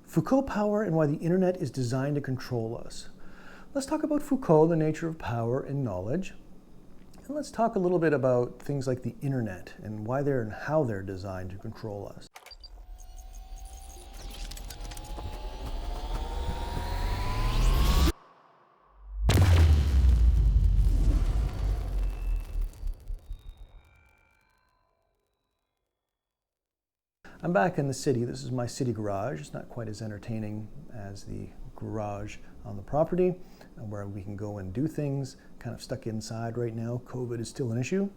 Foucault power and why the internet is designed to control us. Let's talk about Foucault, the nature of power and knowledge. And let's talk a little bit about things like the internet and why they're and how they're designed to control us. I'm back in the city. This is my city garage. It's not quite as entertaining as the garage on the property where we can go and do things. Kind of stuck inside right now. COVID is still an issue.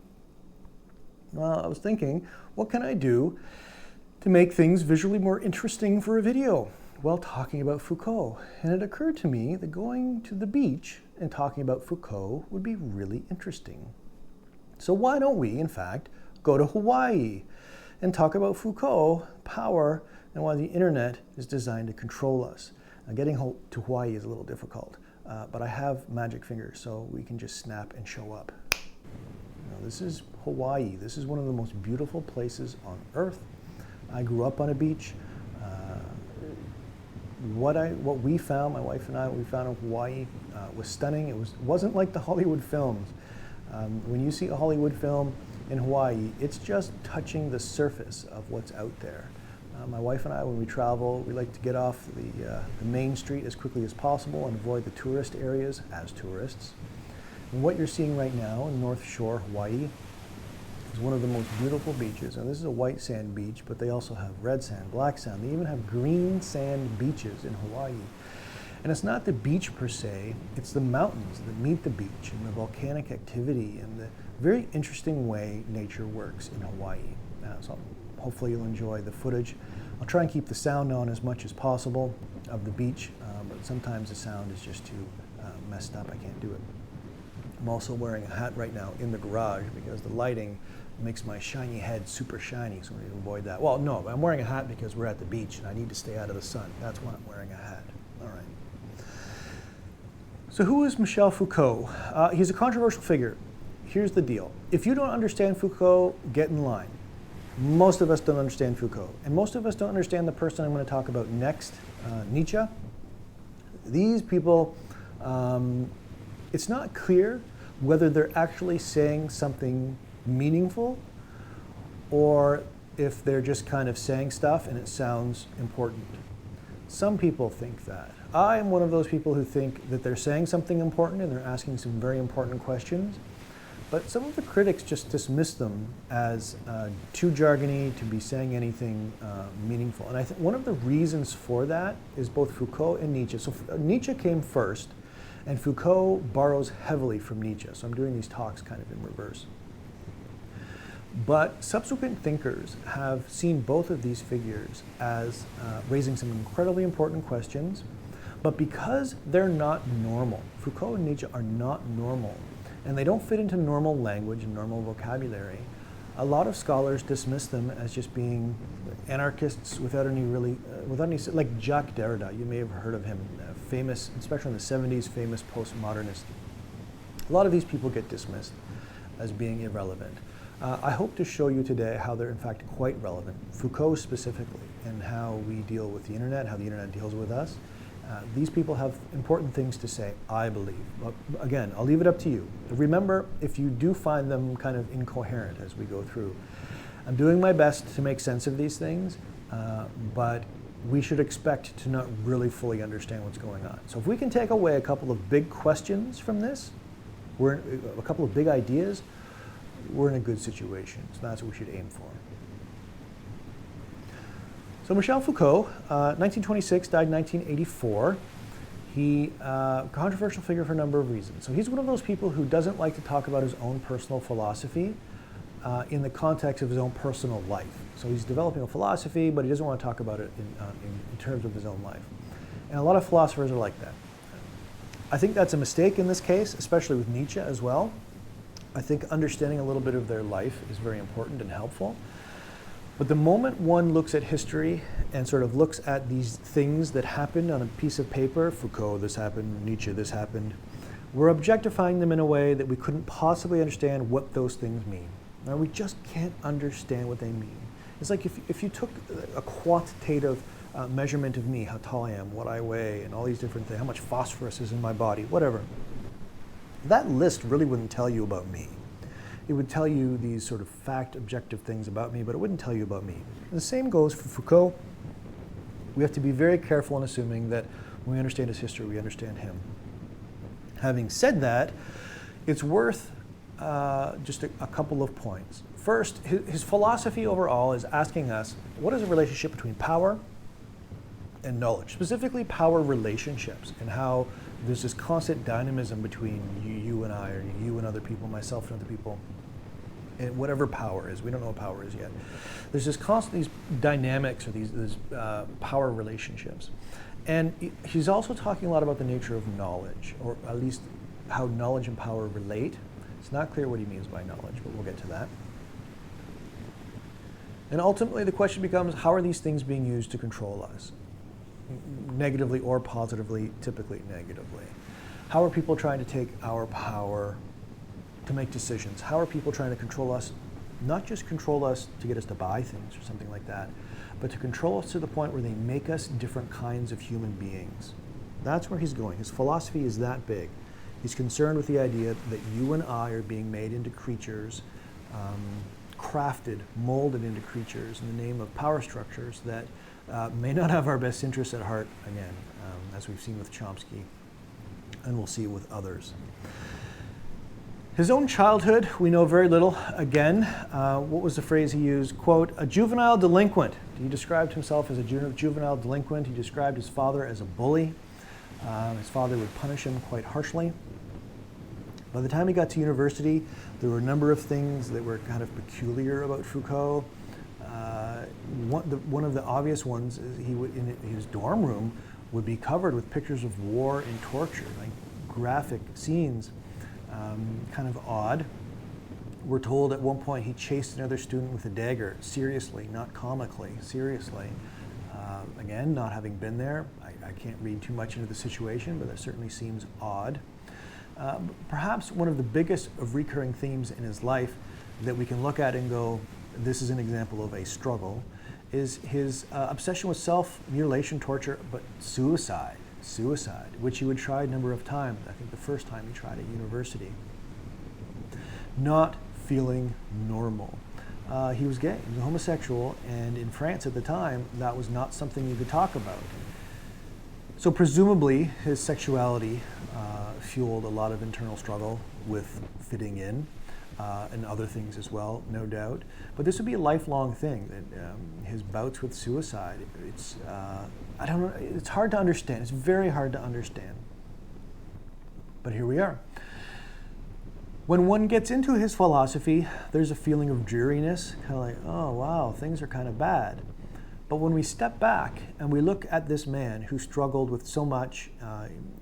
Well, I was thinking, what can I do to make things visually more interesting for a video while talking about Foucault? And it occurred to me that going to the beach and talking about Foucault would be really interesting. So why don't we, in fact, go to Hawaii and talk about Foucault, power, and why the internet is designed to control us. Now, getting to Hawaii is a little difficult, but I have magic fingers, so we can just snap and show up. Now, this is Hawaii. This is one of the most beautiful places on Earth. I grew up on a beach. What we found, my wife and I, what we found in Hawaii was stunning. It wasn't like the Hollywood films. When you see a Hollywood film in Hawaii, it's just touching the surface of what's out there. My wife and I, when we travel, we like to get off the main street as quickly as possible and avoid the tourist areas as tourists. And what you're seeing right now in North Shore, Hawaii, is one of the most beautiful beaches. And this is a white sand beach, but they also have red sand, black sand. They even have green sand beaches in Hawaii. And it's not the beach per se, it's the mountains that meet the beach and the volcanic activity and the very interesting way nature works in Hawaii. So hopefully you'll enjoy the footage. I'll try and keep the sound on as much as possible of the beach, but sometimes the sound is just too messed up. I can't do it. I'm also wearing a hat right now in the garage because the lighting makes my shiny head super shiny, so we need to avoid that. Well, no, I'm wearing a hat because we're at the beach and I need to stay out of the sun. That's why I'm wearing a hat. All right. So who is Michel Foucault? He's a controversial figure. Here's the deal. If you don't understand Foucault, get in line. Most of us don't understand Foucault. And most of us don't understand the person I'm going to talk about next, Nietzsche. These people, it's not clear whether they're actually saying something meaningful or if they're just kind of saying stuff and it sounds important. Some people think that. I am one of those people who think that they're saying something important and they're asking some very important questions. But some of the critics just dismiss them as too jargony to be saying anything meaningful. And I think one of the reasons for that is both Foucault and Nietzsche. So Nietzsche came first, and Foucault borrows heavily from Nietzsche. So I'm doing these talks kind of in reverse. But subsequent thinkers have seen both of these figures as raising some incredibly important questions. But because they're not normal, Foucault and Nietzsche are not normal, and they don't fit into normal language and normal vocabulary, a lot of scholars dismiss them as just being anarchists without any like Jacques Derrida. You may have heard of him, famous, especially in the 70s, famous postmodernist. A lot of these people get dismissed as being irrelevant. I hope to show you today how they're in fact quite relevant, Foucault specifically, and how we deal with the internet, how the internet deals with us. These people have important things to say, I believe. But again, I'll leave it up to you. Remember, if you do find them kind of incoherent as we go through, I'm doing my best to make sense of these things, but we should expect to not really fully understand what's going on. So if we can take away a couple of big questions from this, a couple of big ideas, we're in a good situation. So that's what we should aim for. So Michel Foucault, 1926, died 1984. He, controversial figure for a number of reasons. So he's one of those people who doesn't like to talk about his own personal philosophy in the context of his own personal life. So he's developing a philosophy, but he doesn't want to talk about it in terms of his own life. And a lot of philosophers are like that. I think that's a mistake in this case, especially with Nietzsche as well. I think understanding a little bit of their life is very important and helpful. But the moment one looks at history and sort of looks at these things that happened on a piece of paper, Foucault, this happened, Nietzsche, this happened, we're objectifying them in a way that we couldn't possibly understand what those things mean. Now, we just can't understand what they mean. It's like if you took a quantitative measurement of me, how tall I am, what I weigh, and all these different things, how much phosphorus is in my body, whatever. That list really wouldn't tell you about me. It would tell you these sort of fact, objective things about me, but it wouldn't tell you about me. And the same goes for Foucault. We have to be very careful in assuming that when we understand his history, we understand him. Having said that, it's worth just a couple of points. First, his philosophy overall is asking us, what is the relationship between power and knowledge? Specifically, power relationships, and how there's this constant dynamism between you and I, or you and other people, myself and other people, and whatever power is. We don't know what power is yet. There's this constant, these dynamics, or these power relationships. And he's also talking a lot about the nature of knowledge, or at least how knowledge and power relate. It's not clear what he means by knowledge, but we'll get to that. And ultimately, the question becomes, how are these things being used to control us? Negatively or positively, typically negatively. How are people trying to take our power to make decisions? How are people trying to control us, not just control us to get us to buy things or something like that, but to control us to the point where they make us different kinds of human beings? That's where he's going. His philosophy is that big. He's concerned with the idea that you and I are being made into creatures, crafted, molded into creatures in the name of power structures that may not have our best interests at heart, again, as we've seen with Chomsky, and we'll see with others. His own childhood, we know very little. Again, what was the phrase he used? Quote, a juvenile delinquent. He described himself as a juvenile delinquent. He described his father as a bully. His father would punish him quite harshly. By the time he got to university, there were a number of things that were kind of peculiar about Foucault. One of the obvious ones is he would, in his dorm room, would be covered with pictures of war and torture, like graphic scenes, kind of odd. We're told at one point he chased another student with a dagger, seriously, not comically, seriously. Again, not having been there, I can't read too much into the situation, but that certainly seems odd. Perhaps one of the biggest of recurring themes in his life that we can look at and go, this is an example of a struggle, is his obsession with self-mutilation, torture, but suicide, which he would try a number of times. I think the first time he tried at university. Not feeling normal. He was gay, he was a homosexual, and in France at the time, that was not something you could talk about. So presumably, his sexuality fueled a lot of internal struggle with fitting in, and other things as well, no doubt. But this would be a lifelong thing, that his bouts with suicide, it's, I don't know, it's hard to understand. It's very hard to understand. But here we are. When one gets into his philosophy, there's a feeling of dreariness, kind of like, oh wow, things are kind of bad. But when we step back and we look at this man who struggled with so much,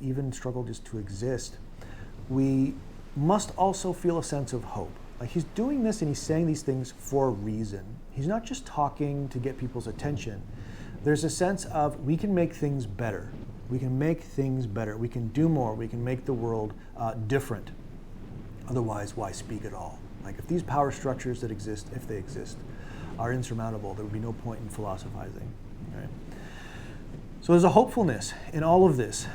even struggled just to exist, we must also feel a sense of hope. Like, he's doing this and he's saying these things for a reason. He's not just talking to get people's attention. There's a sense of, we can make things better. We can make things better. We can do more. We can make the world different. Otherwise, why speak at all? Like, if these power structures that exist, if they exist, are insurmountable, there would be no point in philosophizing. Right? So there's a hopefulness in all of this,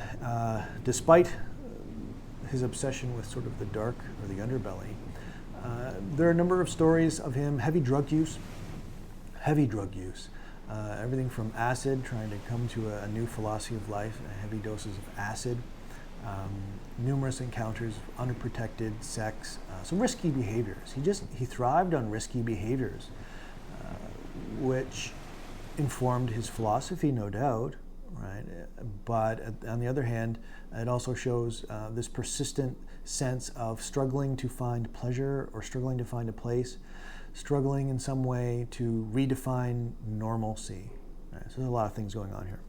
despite his obsession with sort of the dark or the underbelly. There are a number of stories of him, heavy drug use, everything from acid, trying to come to a new philosophy of life, heavy doses of acid, numerous encounters, unprotected sex, some risky behaviors. He thrived on risky behaviors, which informed his philosophy, no doubt, right? But on the other hand, it also shows this persistent sense of struggling to find pleasure or struggling to find a place, struggling in some way to redefine normalcy. Right? So there's a lot of things going on here.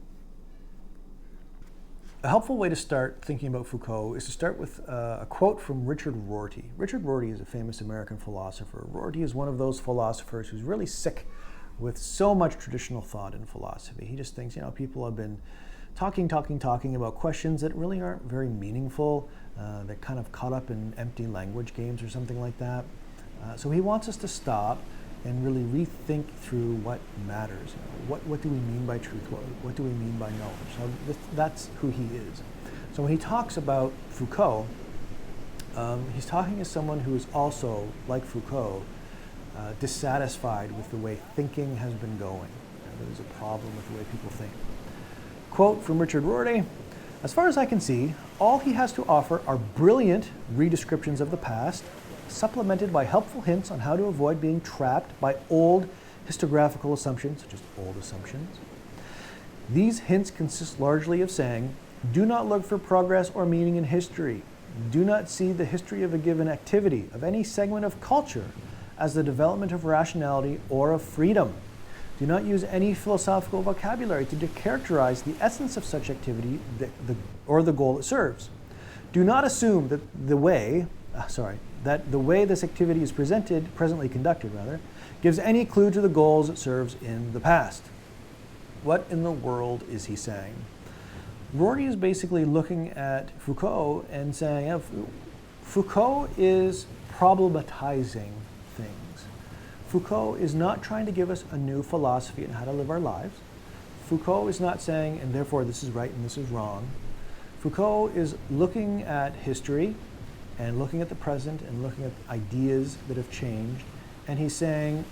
A helpful way to start thinking about Foucault is to start with a quote from Richard Rorty. Richard Rorty is a famous American philosopher. Rorty is one of those philosophers who's really sick with so much traditional thought in philosophy. He just thinks, people have been talking about questions that really aren't very meaningful. They're kind of caught up in empty language games or something like that. So he wants us to stop and really rethink through what matters. What do we mean by truth? What do we mean by knowledge? So that's who he is. So when he talks about Foucault, he's talking as someone who is also, like Foucault, dissatisfied with the way thinking has been going. There's a problem with the way people think. Quote from Richard Rorty, "As far as I can see, all he has to offer are brilliant redescriptions of the past, supplemented by helpful hints on how to avoid being trapped by old historiographical assumptions," just old assumptions. "These hints consist largely of saying, do not look for progress or meaning in history. Do not see the history of a given activity, of any segment of culture, as the development of rationality or of freedom. Do not use any philosophical vocabulary to characterize the essence of such activity or the goal it serves. Do not assume that the way this activity is presently conducted, gives any clue to the goals it serves in the past." What in the world is he saying? Rorty is basically looking at Foucault and saying, Foucault is problematizing things. Foucault is not trying to give us a new philosophy on how to live our lives. Foucault is not saying, and therefore this is right and this is wrong. Foucault is looking at history and looking at the present and looking at ideas that have changed. And he's saying,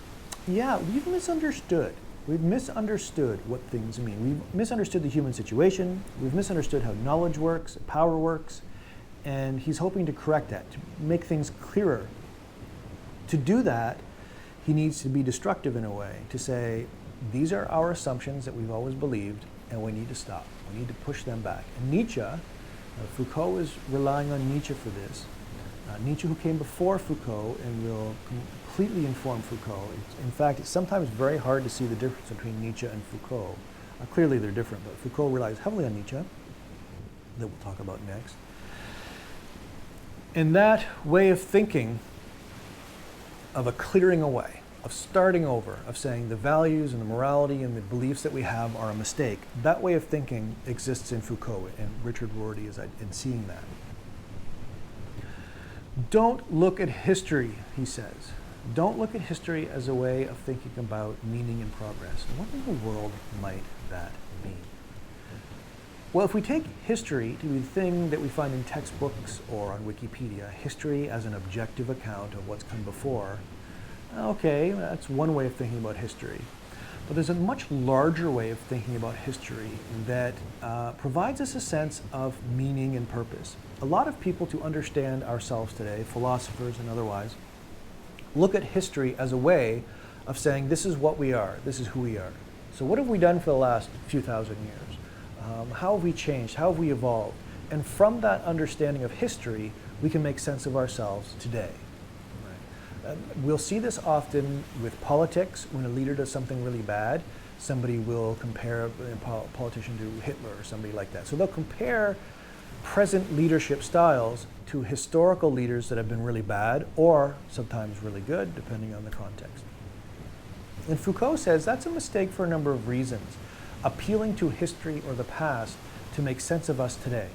yeah, we've misunderstood. We've misunderstood what things mean. We've misunderstood the human situation. We've misunderstood how knowledge works, power works. And he's hoping to correct that, to make things clearer. To do that, he needs to be destructive in a way, to say, these are our assumptions that we've always believed, and we need to stop. We need to push them back. And Nietzsche, Foucault is relying on Nietzsche for this. Nietzsche, who came before Foucault and will completely inform Foucault. In fact, it's sometimes very hard to see the difference between Nietzsche and Foucault. Clearly they're different, but Foucault relies heavily on Nietzsche, that we'll talk about next. And that way of thinking, of a clearing away, of starting over, of saying the values and the morality and the beliefs that we have are a mistake, that way of thinking exists in Foucault, and Richard Rorty is in seeing that. Don't look at history, he says. Don't look at history as a way of thinking about meaning and progress. What in the world might that mean? Well, if we take history to be the thing that we find in textbooks or on Wikipedia, history as an objective account of what's come before, okay, that's one way of thinking about history. But there's a much larger way of thinking about history that provides us a sense of meaning and purpose. A lot of people, to understand ourselves today, philosophers and otherwise, look at history as a way of saying this is what we are, this is who we are. So what have we done for the last few thousand years? How have we changed? How have we evolved? And from that understanding of history, we can make sense of ourselves today. We'll see this often with politics. When a leader does something really bad, somebody will compare a politician to Hitler or somebody like that. So they'll compare present leadership styles to historical leaders that have been really bad or sometimes really good, depending on the context. And Foucault says that's a mistake for a number of reasons, appealing to history or the past to make sense of us today.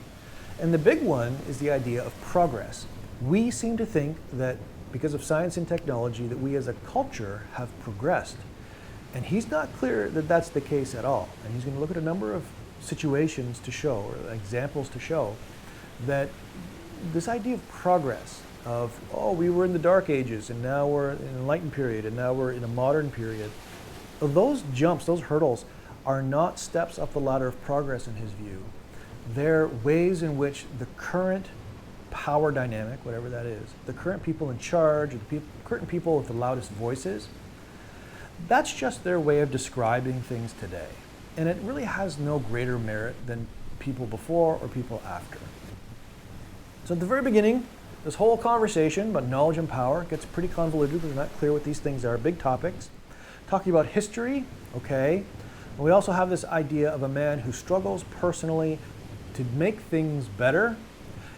And the big one is the idea of progress. We seem to think that because of science and technology that we as a culture have progressed. And he's not clear that that's the case at all. And he's going to look at a number of situations to show, or examples to show, that this idea of progress, of, oh, we were in the Dark Ages, and now we're in an Enlightenment period, and now we're in a modern period, those jumps, those hurdles, are not steps up the ladder of progress in his view. They're ways in which the current power dynamic, whatever that is, the current people in charge, the current people with the loudest voices, that's just their way of describing things today. And it really has no greater merit than people before or people after. So at the very beginning, this whole conversation about knowledge and power gets pretty convoluted because we're not clear what these things are, big topics. Talking about history, okay. And we also have this idea of a man who struggles personally to make things better.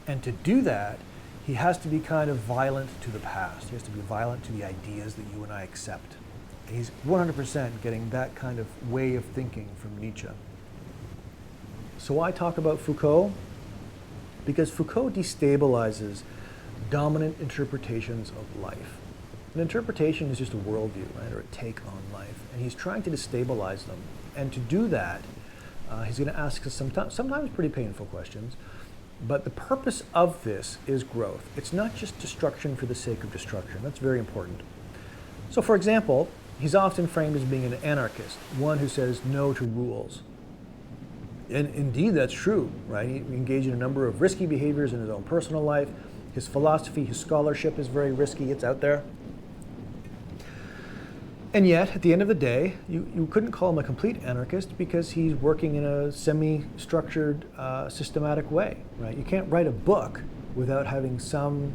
And to do that, he has to be kind of violent to the past. He has to be violent to the ideas that you and I accept. And he's 100% getting that kind of way of thinking from Nietzsche. So why talk about Foucault? Because Foucault destabilizes dominant interpretations of life. An interpretation is just a worldview, right, or a take on life, and he's trying to destabilize them. And to do that, he's going to ask us sometimes pretty painful questions, but the purpose of this is growth. It's not just destruction for the sake of destruction. That's very important. So for example, he's often framed as being an anarchist, one who says no to rules. And indeed, that's true, right? He engaged in a number of risky behaviors in his own personal life. His philosophy, his scholarship is very risky. It's out there. And yet, at the end of the day, you couldn't call him a complete anarchist because he's working in a semi-structured, systematic way, right? You can't write a book without having some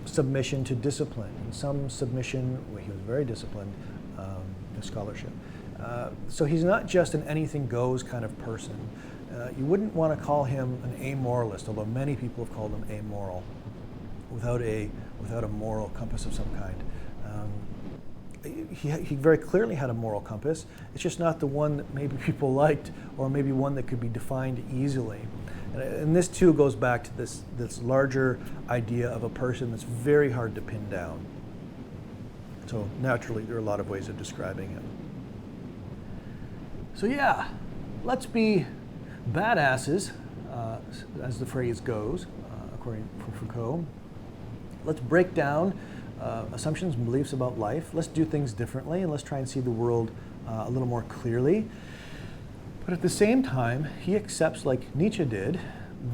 submission to discipline and some submission, well, he was very disciplined, to scholarship. So he's not just an anything goes kind of person. You wouldn't want to call him an amoralist, although many people have called him amoral, without a moral compass of some kind. He very clearly had a moral compass. It's just not the one that maybe people liked, or maybe one that could be defined easily. And this too goes back to this larger idea of a person that's very hard to pin down. So naturally, there are a lot of ways of describing him. So yeah, let's be badasses, as the phrase goes, according to Foucault. Let's break down assumptions and beliefs about life. Let's do things differently, and let's try and see the world a little more clearly. But at the same time, he accepts, like Nietzsche did,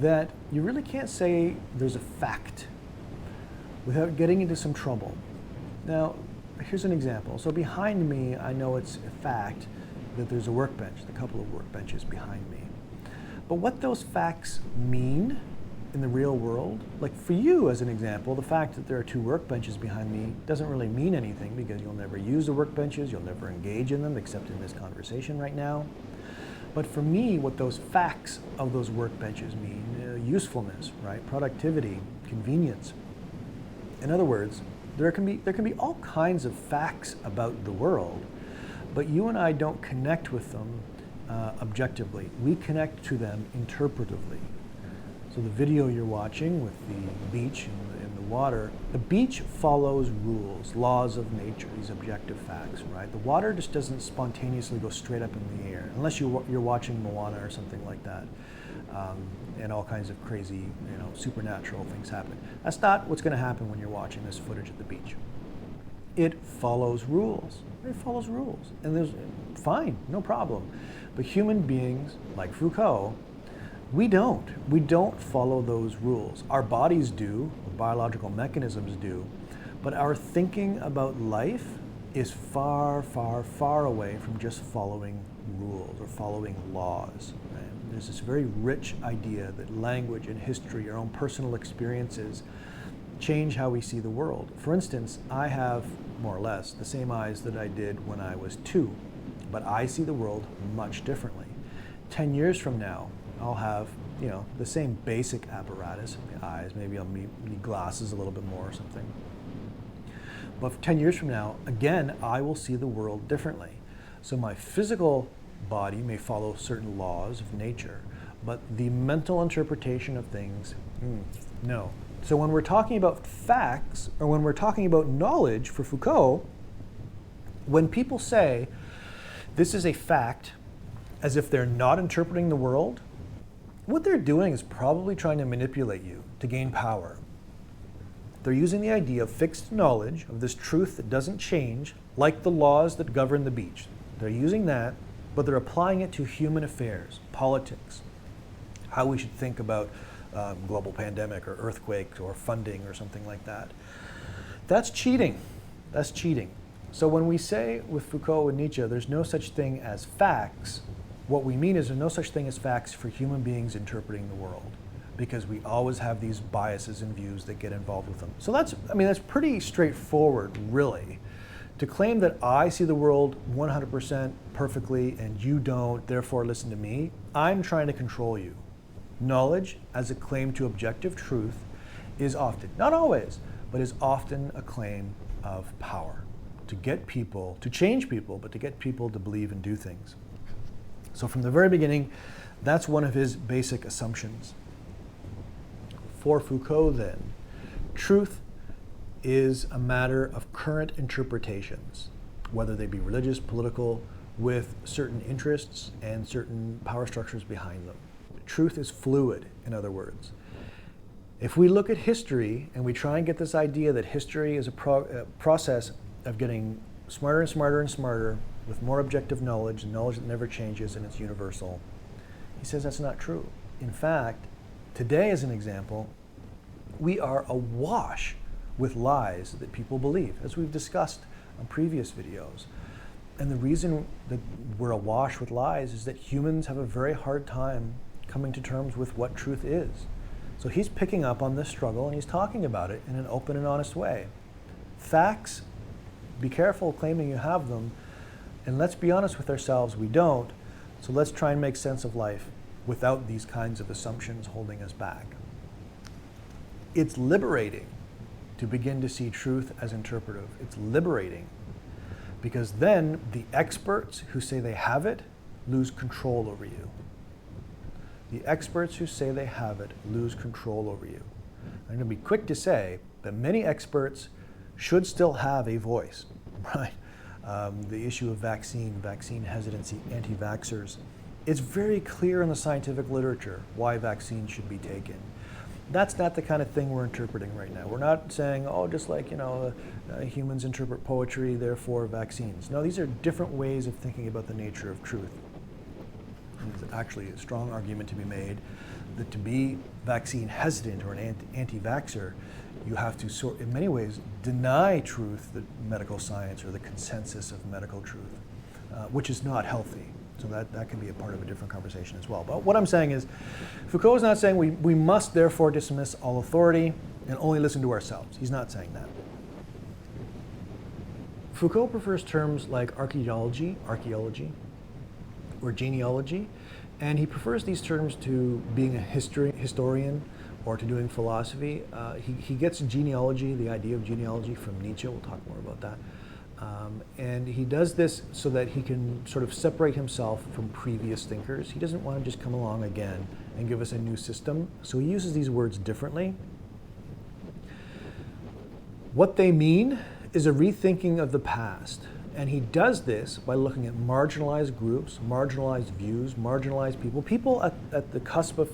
that you really can't say there's a fact without getting into some trouble. Now, here's an example. So behind me, I know it's a fact that there's a workbench, a couple of workbenches behind me. But what those facts mean in the real world, like for you as an example, the fact that there are two workbenches behind me doesn't really mean anything because you'll never use the workbenches, you'll never engage in them except in this conversation right now. But for me, what those facts of those workbenches mean, usefulness, right, productivity, convenience. In other words, there can be all kinds of facts about the world, but you and I don't connect with them objectively. We connect to them interpretively. So the video you're watching with the beach and the water, the beach follows rules, laws of nature, these objective facts, right? The water just doesn't spontaneously go straight up in the air, unless you're watching Moana or something like that, and all kinds of crazy, supernatural things happen. That's not what's going to happen when you're watching this footage at the beach. It follows rules. It follows rules, and there's fine, no problem. But human beings, like Foucault, we don't follow those rules. Our bodies do, or biological mechanisms do, but our thinking about life is far, far, far away from just following rules or following laws. Right? There's this very rich idea that language and history, our own personal experiences, change how we see the world. For instance, I have, more or less, the same eyes that I did when I was 2, but I see the world much differently. 10 years from now, I'll have, the same basic apparatus, the eyes, maybe I'll need glasses a little bit more or something. But 10 years from now, again, I will see the world differently. So my physical body may follow certain laws of nature, but the mental interpretation of things, no. So when we're talking about facts, or when we're talking about knowledge for Foucault, when people say this is a fact, as if they're not interpreting the world, what they're doing is probably trying to manipulate you to gain power. They're using the idea of fixed knowledge, of this truth that doesn't change, like the laws that govern the beach. They're using that, but they're applying it to human affairs, politics, how we should think about global pandemic or earthquakes or funding or something like that. That's cheating. That's cheating. So when we say with Foucault and Nietzsche, there's no such thing as facts, what we mean is there's no such thing as facts for human beings interpreting the world, because we always have these biases and views that get involved with them. So that's pretty straightforward, really. To claim that I see the world 100% perfectly and you don't, therefore listen to me, I'm trying to control you. Knowledge, as a claim to objective truth, is often, not always, but is often a claim of power. To get people, to change people, but to get people to believe and do things. So from the very beginning, that's one of his basic assumptions. For Foucault then, truth is a matter of current interpretations, whether they be religious, political, with certain interests and certain power structures behind them. Truth is fluid, in other words. If we look at history and we try and get this idea that history is a process of getting smarter and smarter and smarter with more objective knowledge, knowledge that never changes and it's universal, he says that's not true. In fact, today as an example, we are awash with lies that people believe, as we've discussed on previous videos. And the reason that we're awash with lies is that humans have a very hard time coming to terms with what truth is. So he's picking up on this struggle and he's talking about it in an open and honest way. Facts, be careful claiming you have them, and let's be honest with ourselves, we don't. So let's try and make sense of life without these kinds of assumptions holding us back. It's liberating to begin to see truth as interpretive. It's liberating because then the experts who say they have it lose control over you. The experts who say they have it lose control over you. I'm going to be quick to say that many experts should still have a voice, right? The issue of vaccine hesitancy, anti-vaxxers. It's very clear in the scientific literature why vaccines should be taken. That's not the kind of thing we're interpreting right now. We're not saying, oh, just like, humans interpret poetry, therefore vaccines. No, these are different ways of thinking about the nature of truth. There's actually a strong argument to be made that to be vaccine hesitant or an anti-vaxxer, you have to, in many ways, deny truth, the medical science or the consensus of medical truth, which is not healthy. So that can be a part of a different conversation as well. But what I'm saying is, Foucault is not saying we must therefore dismiss all authority and only listen to ourselves. He's not saying that. Foucault prefers terms like archaeology, or genealogy, and he prefers these terms to being a historian or to doing philosophy. He gets genealogy, the idea of genealogy, from Nietzsche. We'll talk more about that. And he does this so that he can sort of separate himself from previous thinkers. He doesn't want to just come along again and give us a new system, so he uses these words differently. What they mean is a rethinking of the past. And he does this by looking at marginalized groups, marginalized views, marginalized people at the cusp of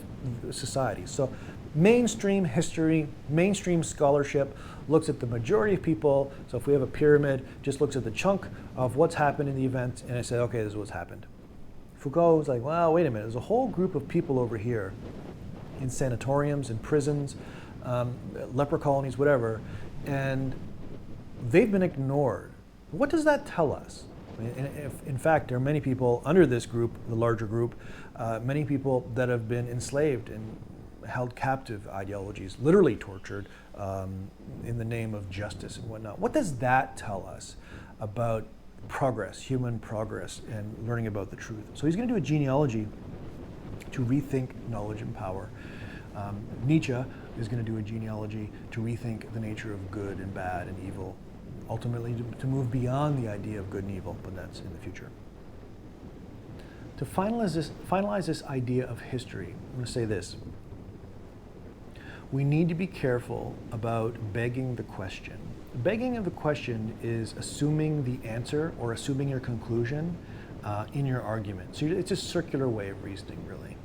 society. So mainstream history, mainstream scholarship looks at the majority of people. So if we have a pyramid, just looks at the chunk of what's happened in the event, and I say, okay, this is what's happened. Foucault was like, well, wait a minute, there's a whole group of people over here in sanatoriums, in prisons, leper colonies, whatever, and they've been ignored. What does that tell us? In fact, there are many people under this group, the larger group, many people that have been enslaved and held captive ideologies, literally tortured in the name of justice and whatnot. What does that tell us about progress, human progress, and learning about the truth? So he's going to do a genealogy to rethink knowledge and power. Nietzsche is going to do a genealogy to rethink the nature of good and bad and evil, ultimately to move beyond the idea of good and evil, but that's in the future. To finalize this idea of history, I'm going to say this. We need to be careful about begging the question. Begging of the question is assuming the answer or assuming your conclusion in your argument. So it's a circular way of reasoning, really.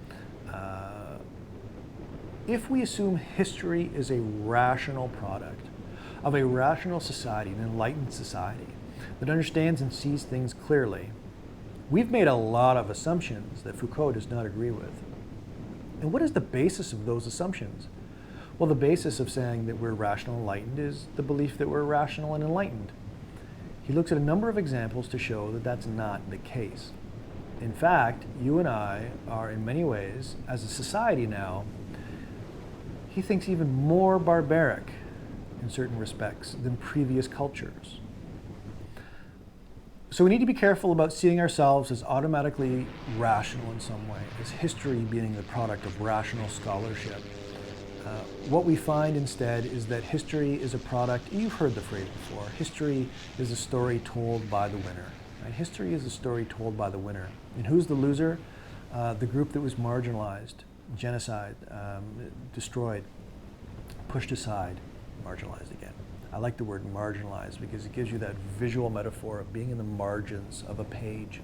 If we assume history is a rational product of a rational society, an enlightened society that understands and sees things clearly, we've made a lot of assumptions that Foucault does not agree with. And what is the basis of those assumptions? Well, the basis of saying that we're rational and enlightened is the belief that we're rational and enlightened. He looks at a number of examples to show that that's not the case. In fact, you and I are in many ways, as a society now, he thinks even more barbaric in certain respects than previous cultures. So we need to be careful about seeing ourselves as automatically rational in some way, as history being the product of rational scholarship. What we find instead is that history is a product, you've heard the phrase before, history is a story told by the winner. Right? History is a story told by the winner. And who's the loser? The group that was marginalized, genocide, destroyed, pushed aside, marginalized again. I like the word marginalize because it gives you that visual metaphor of being in the margins of a page,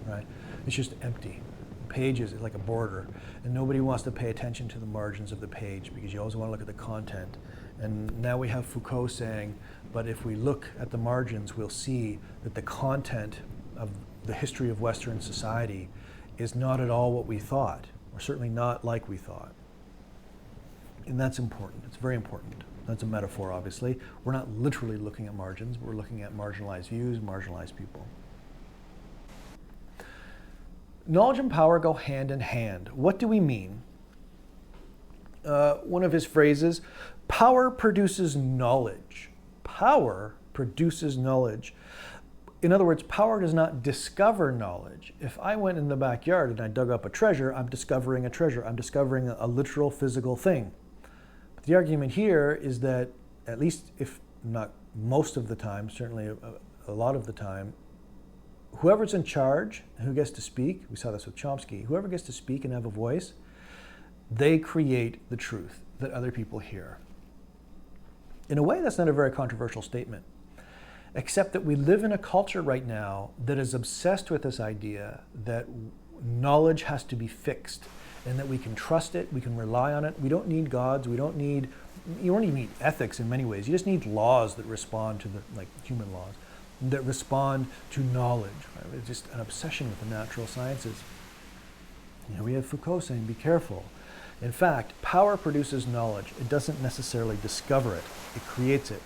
right? It's just empty. The page is like a border, and nobody wants to pay attention to the margins of the page because you always want to look at the content. And now we have Foucault saying, but if we look at the margins, we'll see that the content of the history of Western society is not at all what we thought, or certainly not like we thought. And that's important. It's very important. That's a metaphor, obviously. We're not literally looking at margins. We're looking at marginalized views, marginalized people. Knowledge and power go hand in hand. What do we mean? One of his phrases, power produces knowledge. Power produces knowledge. In other words, power does not discover knowledge. If I went in the backyard and I dug up a treasure, I'm discovering a treasure. I'm discovering a literal physical thing. But the argument here is that, at least if not most of the time, certainly a lot of the time, whoever's in charge, who gets to speak, we saw this with Chomsky, whoever gets to speak and have a voice, they create the truth that other people hear. In a way, that's not a very controversial statement, except that we live in a culture right now that is obsessed with this idea that knowledge has to be fixed and that we can trust it, we can rely on it. We don't need gods, you don't even need ethics in many ways. You just need laws that respond to like human laws, that respond to knowledge. Right? It's just an obsession with the natural sciences. We have Foucault saying, be careful. In fact, power produces knowledge. It doesn't necessarily discover it. It creates it.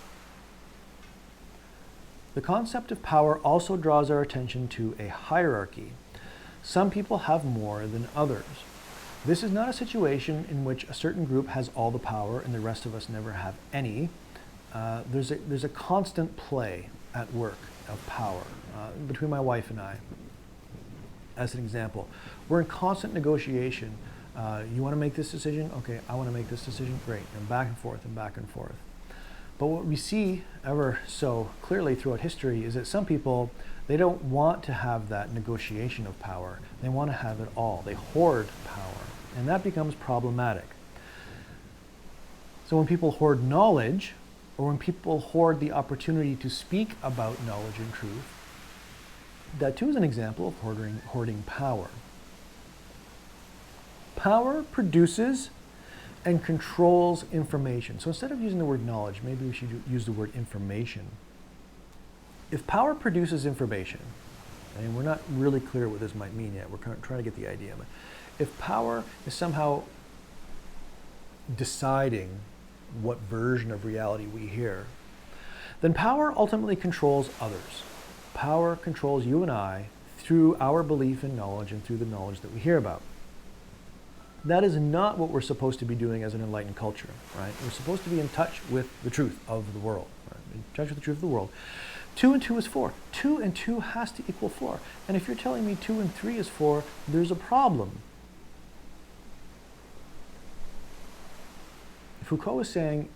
The concept of power also draws our attention to a hierarchy. Some people have more than others. This is not a situation in which a certain group has all the power and the rest of us never have any. There's a constant play at work of power between my wife and I. As an example, we're in constant negotiation. You want to make this decision? Okay, I want to make this decision. Great. And back and forth and back and forth. But what we see ever so clearly throughout history is that some people, they don't want to have that negotiation of power. They want to have it all. They hoard power. And that becomes problematic. So when people hoard knowledge, or when people hoard the opportunity to speak about knowledge and truth, that too is an example of hoarding power. Power produces and controls information. So instead of using the word knowledge, maybe we should use the word information. If power produces information, and we're not really clear what this might mean yet, we're trying to get the idea, but if power is somehow deciding what version of reality we hear, then power ultimately controls others. Power controls you and I through our belief in knowledge and through the knowledge that we hear about. That is not what we're supposed to be doing as an enlightened culture, right? We're supposed to be in touch with the truth of the world, right? In touch with the truth of the world. 2 and 2 is 4. 2 and 2 has to equal 4. And if you're telling me 2 and 3 is 4, there's a problem. Foucault is saying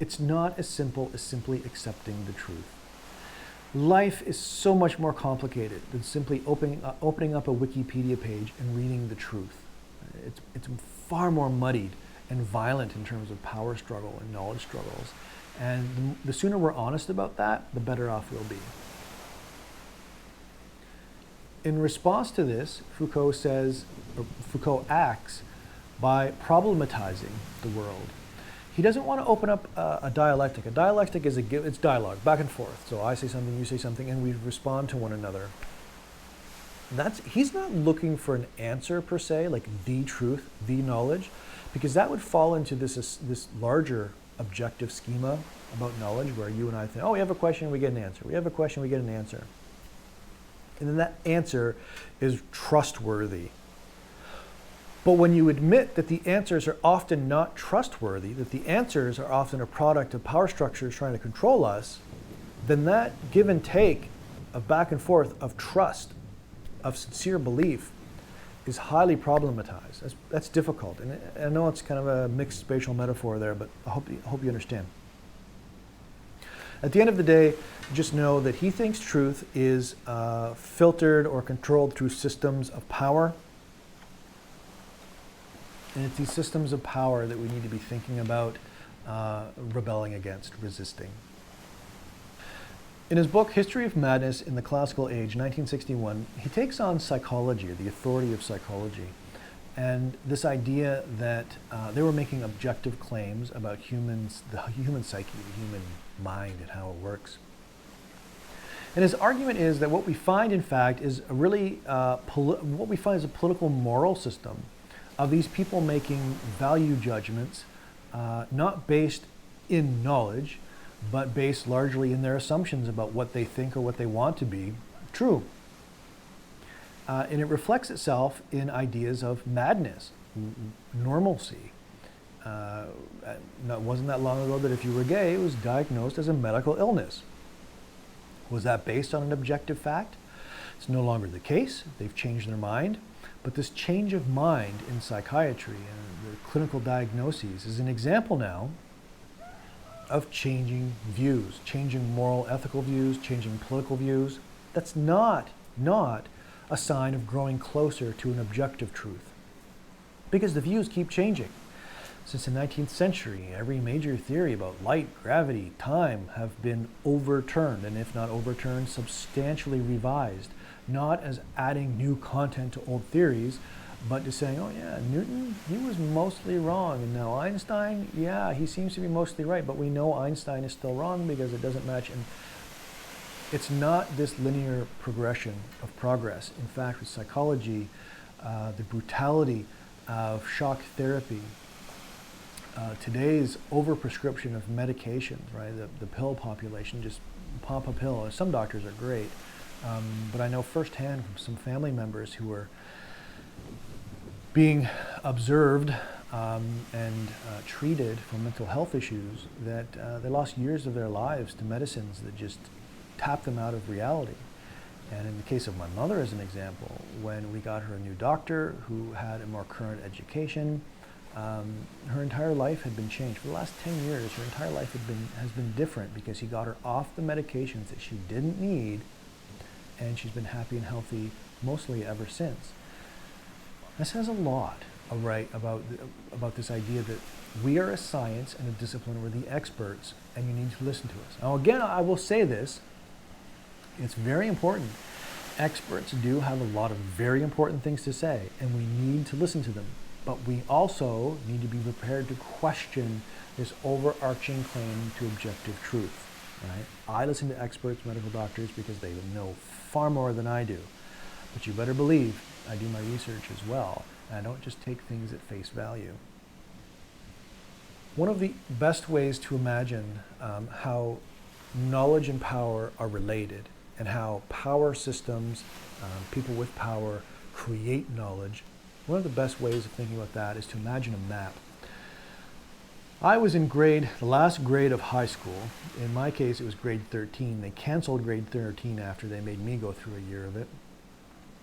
it's not as simple as simply accepting the truth. Life is so much more complicated than simply opening up a Wikipedia page and reading the truth. It's far more muddied and violent in terms of power struggle and knowledge struggles. And the sooner we're honest about that, the better off we'll be. In response to this, Foucault acts by problematizing the world. He doesn't want to open up a dialectic. A dialectic is it's dialogue, back and forth. So I say something, you say something, and we respond to one another. He's not looking for an answer per se, like the truth, the knowledge, because that would fall into this larger objective schema about knowledge where you and I think, oh, we have a question, we get an answer. We have a question, we get an answer. And then that answer is trustworthy. But when you admit that the answers are often not trustworthy, that the answers are often a product of power structures trying to control us, then that give and take of back and forth of trust, of sincere belief, is highly problematized. That's difficult. And I know it's kind of a mixed spatial metaphor there, but I hope you understand. At the end of the day, just know that he thinks truth is filtered or controlled through systems of power. And it's these systems of power that we need to be thinking about, rebelling against, resisting. In his book, History of Madness in the Classical Age, 1961, he takes on psychology, or the authority of psychology, and this idea that they were making objective claims about humans, the human psyche, the human mind, and how it works. And his argument is that what we find, in fact, is a really, what we find is a political moral system of these people making value judgments, not based in knowledge, but based largely in their assumptions about what they think or what they want to be true. And it reflects itself in ideas of madness, normalcy. It wasn't that long ago that if you were gay, it was diagnosed as a medical illness. Was that based on an objective fact? It's no longer the case. They've changed their mind. But this change of mind in psychiatry and the clinical diagnoses is an example now of changing views, changing moral, ethical views, changing political views. That's not a sign of growing closer to an objective truth, because the views keep changing. Since the 19th century, every major theory about light, gravity, time have been overturned, and if not overturned, substantially revised, not as adding new content to old theories, but to saying, oh yeah, Newton, he was mostly wrong, and now Einstein, yeah, he seems to be mostly right, but we know Einstein is still wrong because it doesn't match. And it's not this linear progression of progress. In fact, with psychology, the brutality of shock therapy, today's overprescription of medications, right? The pill population, just pop a pill. Some doctors are great, but I know firsthand from some family members who were being observed and treated for mental health issues that they lost years of their lives to medicines that just tapped them out of reality. And in the case of my mother, as an example, when we got her a new doctor who had a more current education, her entire life had been changed. For the last 10 years, her entire life has been different because he got her off the medications that she didn't need, and she's been happy and healthy mostly ever since. This says a lot, right, about this idea that we are a science and a discipline, we're the experts, and you need to listen to us. Now again, I will say this, it's very important. Experts do have a lot of very important things to say, and we need to listen to them. But we also need to be prepared to question this overarching claim to objective truth, right? I listen to experts, medical doctors, because they know far more than I do. But you better believe I do my research as well, and I don't just take things at face value. One of the best ways to imagine how knowledge and power are related, and how power systems, people with power, create knowledge, one of the best ways of thinking about that is to imagine a map. I was in the last grade of high school. In my case, it was grade 13. They canceled grade 13 after they made me go through a year of it,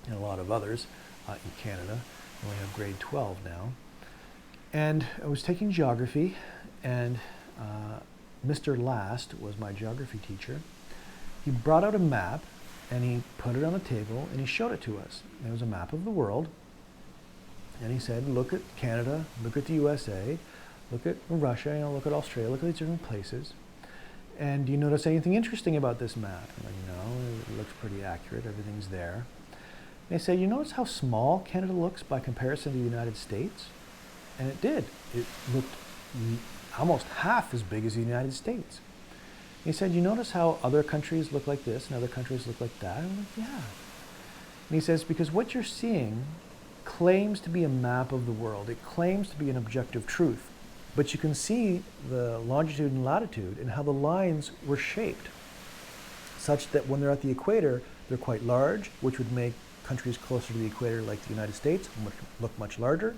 and a lot of others in Canada. We only have grade 12 now. And I was taking geography, and Mr. Last was my geography teacher. He brought out a map, and he put it on the table, and he showed it to us. It was a map of the world, and he said, look at Canada, look at the USA, look at Russia, look at Australia, look at these different places. And do you notice anything interesting about this map? I'm like, no, it looks pretty accurate, everything's there. And they said, you notice how small Canada looks by comparison to the United States? And it did. It looked almost half as big as the United States. He said, you notice how other countries look like this and other countries look like that? I'm like, yeah. And he says, because what you're seeing claims to be a map of the world. It claims to be an objective truth. But you can see the longitude and latitude and how the lines were shaped such that when they're at the equator, they're quite large, which would make countries closer to the equator like the United States look much larger.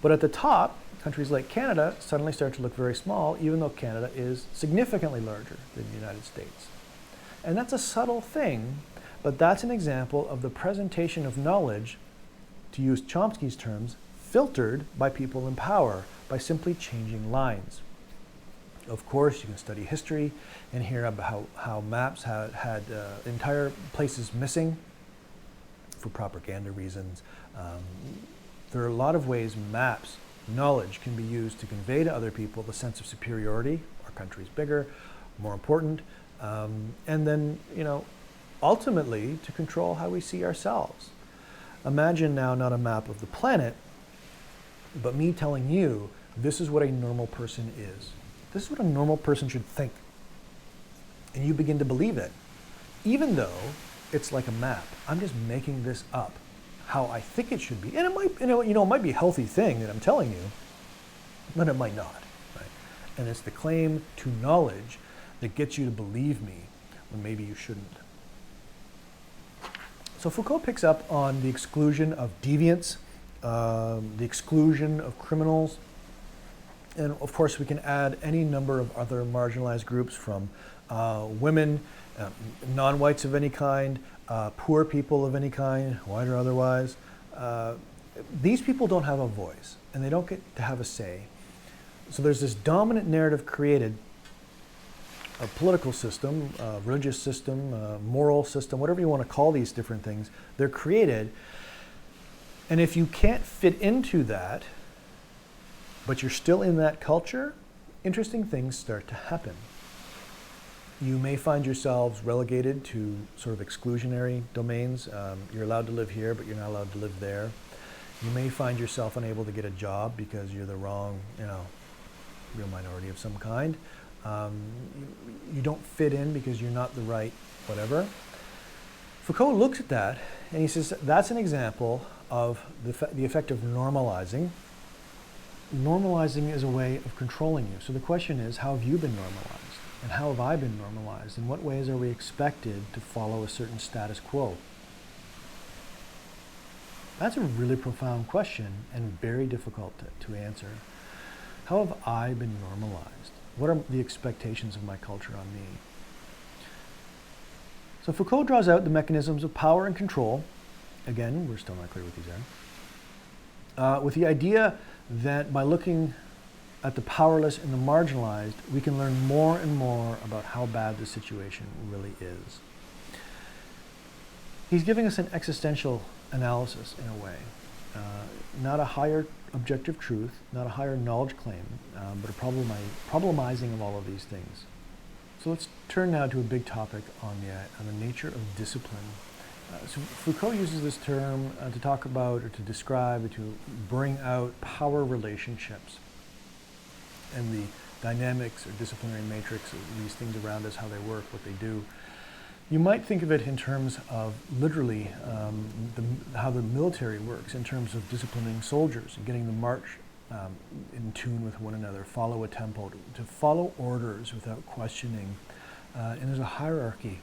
But at the top, countries like Canada suddenly start to look very small, even though Canada is significantly larger than the United States. And that's a subtle thing, but that's an example of the presentation of knowledge, to use Chomsky's terms, filtered by people in power by simply changing lines. Of course, you can study history and hear about how maps had entire places missing for propaganda reasons. There are a lot of ways maps, knowledge, can be used to convey to other people the sense of superiority. Our country's bigger, more important, And then, ultimately to control how we see ourselves. Imagine now not a map of the planet, but me telling you, this is what a normal person is. This is what a normal person should think. And you begin to believe it, even though it's like a map. I'm just making this up, how I think it should be. And it might, it might be a healthy thing that I'm telling you, but it might not. Right? And it's the claim to knowledge that gets you to believe me when maybe you shouldn't. So Foucault picks up on the exclusion of deviants, the exclusion of criminals, and of course we can add any number of other marginalized groups from women, non-whites of any kind, poor people of any kind, white or otherwise. These people don't have a voice and they don't get to have a say. So there's this dominant narrative created, a political system, a religious system, a moral system, whatever you want to call these different things, they're created. And if you can't fit into that, but you're still in that culture, interesting things start to happen. You may find yourselves relegated to sort of exclusionary domains. You're allowed to live here, but you're not allowed to live there. You may find yourself unable to get a job because you're the wrong, real minority of some kind. You don't fit in because you're not the right whatever. Foucault looks at that and he says that's an example of the effect of normalizing. Normalizing is a way of controlling you. So the question is, how have you been normalized? And how have I been normalized? In what ways are we expected to follow a certain status quo? That's a really profound question and very difficult to answer. How have I been normalized? What are the expectations of my culture on me? So Foucault draws out the mechanisms of power and control. Again, we're still not clear what these are. With the idea that by looking at the powerless and the marginalized, we can learn more and more about how bad the situation really is. He's giving us an existential analysis in a way, not a higher objective truth, not a higher knowledge claim, but a problematizing of all of these things. So let's turn now to a big topic on the nature of discipline. So Foucault uses this term to talk about or to describe or to bring out power relationships and the dynamics or disciplinary matrix of these things around us, how they work, what they do. You might think of it in terms of literally how the military works, in terms of disciplining soldiers and getting them march in tune with one another, follow a tempo, to follow orders without questioning. And there's a hierarchy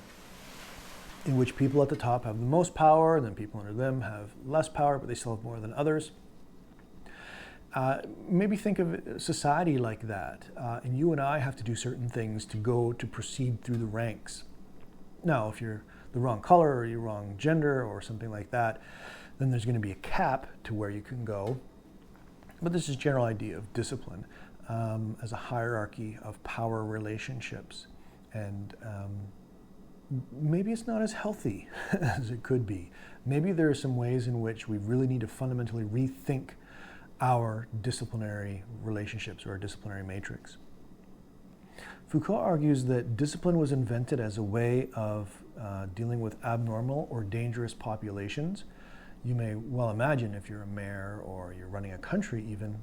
in which people at the top have the most power, and then people under them have less power, but they still have more than others. Maybe think of society like that, and you and I have to do certain things to proceed through the ranks. Now, if you're the wrong color or you're wrong gender or something like that, then there's going to be a cap to where you can go. But this is a general idea of discipline as a hierarchy of power relationships. And maybe it's not as healthy as it could be. Maybe there are some ways in which we really need to fundamentally rethink our disciplinary relationships or our disciplinary matrix. Foucault argues that discipline was invented as a way of dealing with abnormal or dangerous populations. You may well imagine, if you're a mayor or you're running a country even,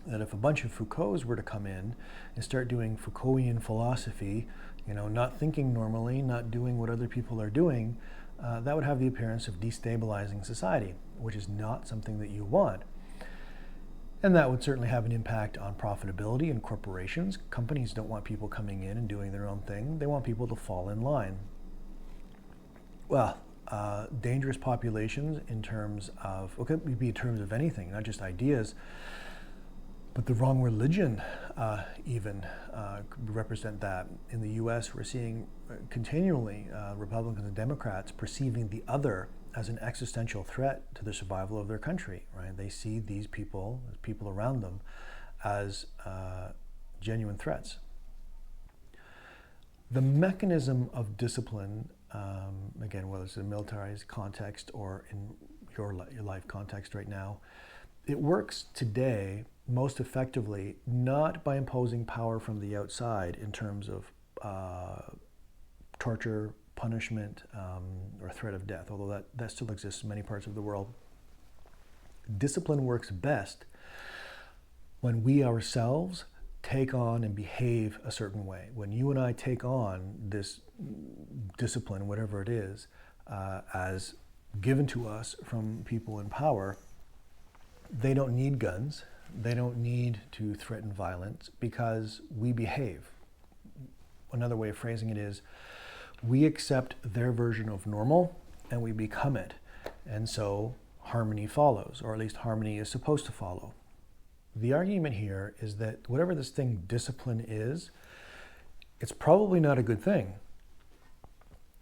that if a bunch of Foucaults were to come in and start doing Foucaultian philosophy, not thinking normally, not doing what other people are doing, that would have the appearance of destabilizing society, which is not something that you want. And that would certainly have an impact on profitability in corporations. Companies don't want people coming in and doing their own thing. They want people to fall in line. Well, dangerous populations in terms of, it could be in terms of anything, not just ideas, but the wrong religion even could represent that. In the US, we're seeing continually Republicans and Democrats perceiving the other as an existential threat to the survival of their country, right? They see these people around them, as genuine threats. The mechanism of discipline, again, whether it's in a militarized context or in your life context right now, it works today most effectively not by imposing power from the outside in terms of torture, punishment, or threat of death, although that still exists in many parts of the world. Discipline works best when we ourselves take on and behave a certain way. When you and I take on this discipline, whatever it is, as given to us from people in power, they don't need guns. They don't need to threaten violence because we behave. Another way of phrasing it is, we accept their version of normal and we become it. And so harmony follows, or at least harmony is supposed to follow. The argument here is that whatever this thing discipline is, it's probably not a good thing.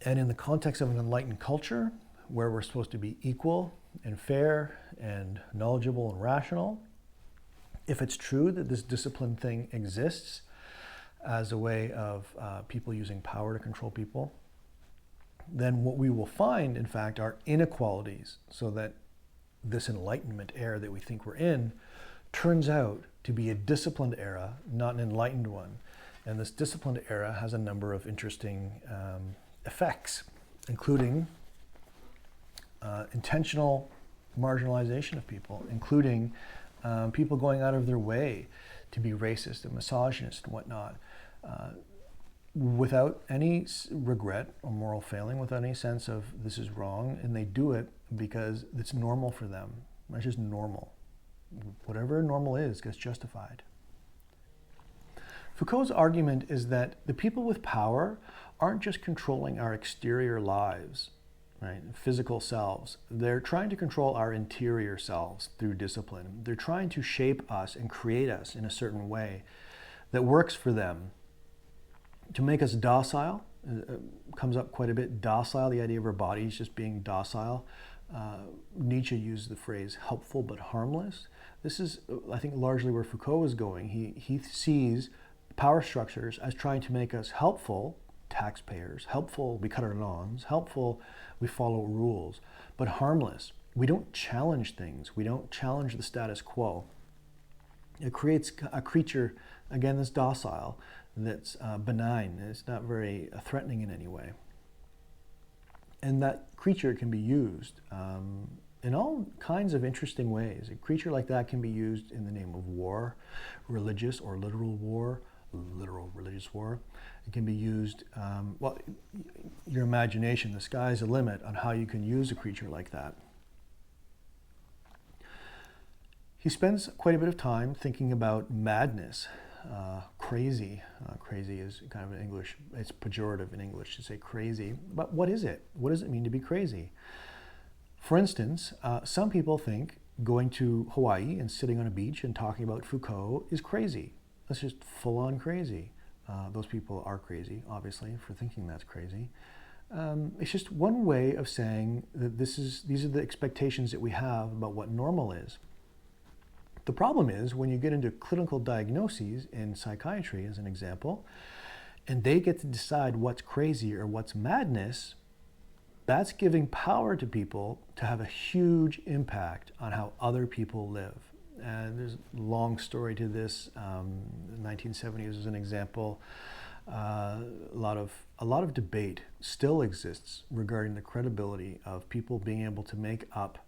And in the context of an enlightened culture, where we're supposed to be equal and fair and knowledgeable and rational, if it's true that this discipline thing exists as a way of people using power to control people, then what we will find, in fact, are inequalities, so that this Enlightenment era that we think we're in turns out to be a disciplined era, not an enlightened one. And this disciplined era has a number of interesting effects, including intentional marginalization of people, including people going out of their way to be racist and misogynist and whatnot, without any regret or moral failing, without any sense of this is wrong, and they do it because it's normal for them. It's just normal. Whatever normal is gets justified. Foucault's argument is that the people with power aren't just controlling our exterior lives, right, physical selves. They're trying to control our interior selves through discipline. They're trying to shape us and create us in a certain way that works for them, to make us docile. Comes up quite a bit, docile, the idea of our bodies just being docile. Nietzsche used the phrase helpful but harmless. This is, I think, largely where Foucault is going. He sees power structures as trying to make us helpful, taxpayers, helpful, we cut our lawns, helpful, we follow rules, but harmless. We don't challenge things. We don't challenge the status quo. It creates a creature, again, that's docile, that's benign. It's not very threatening in any way. And that creature can be used in all kinds of interesting ways. A creature like that can be used in the name of war, religious or literal war, literal religious war. It can be used, well, your imagination, the sky's the limit on how you can use a creature like that. He spends quite a bit of time thinking about madness, crazy. Crazy is kind of an English, it's pejorative in English to say crazy. But what is it? What does it mean to be crazy? For instance, some people think going to Hawaii and sitting on a beach and talking about Foucault is crazy. That's just full-on crazy. Those people are crazy, obviously, for thinking that's crazy. It's just one way of saying that these are the expectations that we have about what normal is. The problem is when you get into clinical diagnoses in psychiatry, as an example, and they get to decide what's crazy or what's madness, that's giving power to people to have a huge impact on how other people live. And there's a long story to this. The 1970s is an example. A lot of debate still exists regarding the credibility of people being able to make up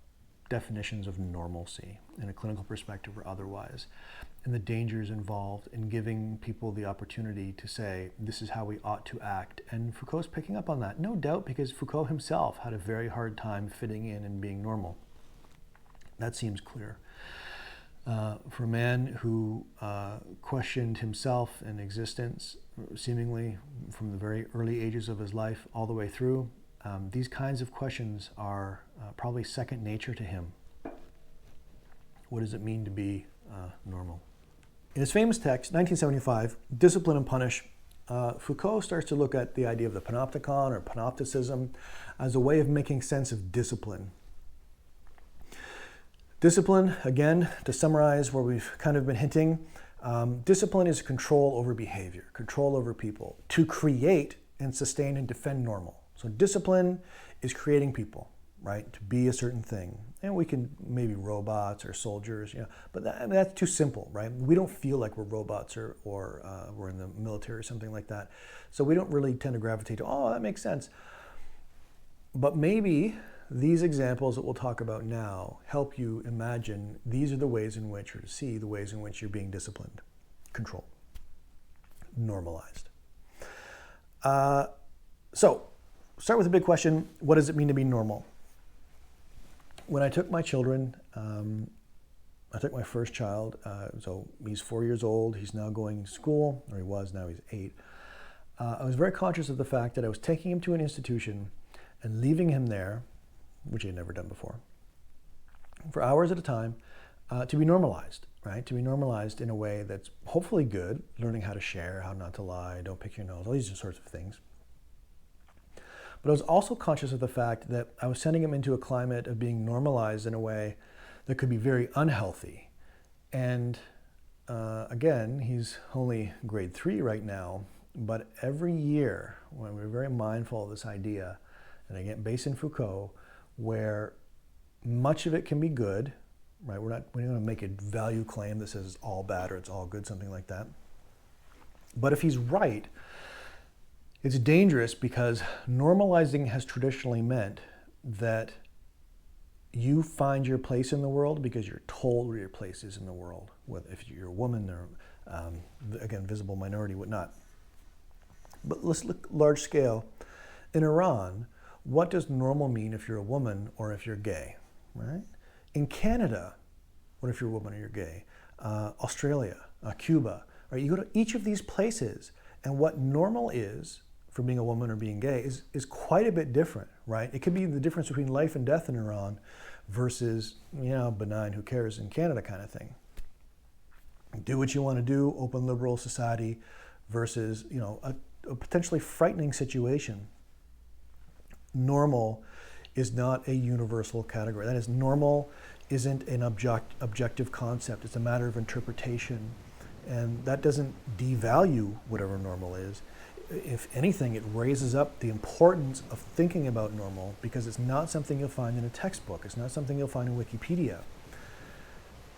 definitions of normalcy in a clinical perspective or otherwise, and the dangers involved in giving people the opportunity to say, this is how we ought to act. And Foucault's picking up on that, no doubt, because Foucault himself had a very hard time fitting in and being normal. That seems clear. For a man who questioned himself and existence, seemingly from the very early ages of his life all the way through, these kinds of questions are probably second nature to him. What does it mean to be normal? In his famous text, 1975, Discipline and Punish, Foucault starts to look at the idea of the Panopticon or Panopticism as a way of making sense of discipline. Discipline, again, to summarize where we've kind of been hinting, discipline is control over behavior, control over people, to create and sustain and defend normal. So discipline is creating people, right? To be a certain thing. And we can maybe robots or soldiers, but that's too simple, right? We don't feel like we're robots or we're in the military or something like that. So we don't really tend to gravitate to, oh, that makes sense. But maybe these examples that we'll talk about now help you imagine these are the ways in which, or to see the ways in which you're being disciplined, controlled, normalized. So, start with a big question. What does it mean to be normal? When I took my children, I took my first child, so he's 4 years old, he's now going to school, or he was, now he's 8. I was very conscious of the fact that I was taking him to an institution and leaving him there, which he had never done before, for hours at a time, to be normalized, right? To be normalized in a way that's hopefully good, learning how to share, how not to lie, don't pick your nose, all these sorts of things. But I was also conscious of the fact that I was sending him into a climate of being normalized in a way that could be very unhealthy. And again, he's only grade 3 right now, but every year, when we're very mindful of this idea, and again, based in Foucault, where much of it can be good, right? We're not going to make a value claim that says it's all bad or it's all good, something like that. But if he's right, it's dangerous because normalizing has traditionally meant that you find your place in the world because you're told where your place is in the world, whether if you're a woman or, again, visible minority, whatnot. But let's look large scale. In Iran, what does normal mean if you're a woman or if you're gay, right? In Canada, what if you're a woman or you're gay? Australia, Cuba, right? You go to each of these places, and what normal is for being a woman or being gay is quite a bit different, right? It could be the difference between life and death in Iran versus, benign, who cares in Canada kind of thing. Do what you want to do, open liberal society versus, a potentially frightening situation. Normal is not a universal category. That is, normal isn't an objective concept. It's a matter of interpretation. And that doesn't devalue whatever normal is. If anything, it raises up the importance of thinking about normal because it's not something you'll find in a textbook. It's not something you'll find in Wikipedia.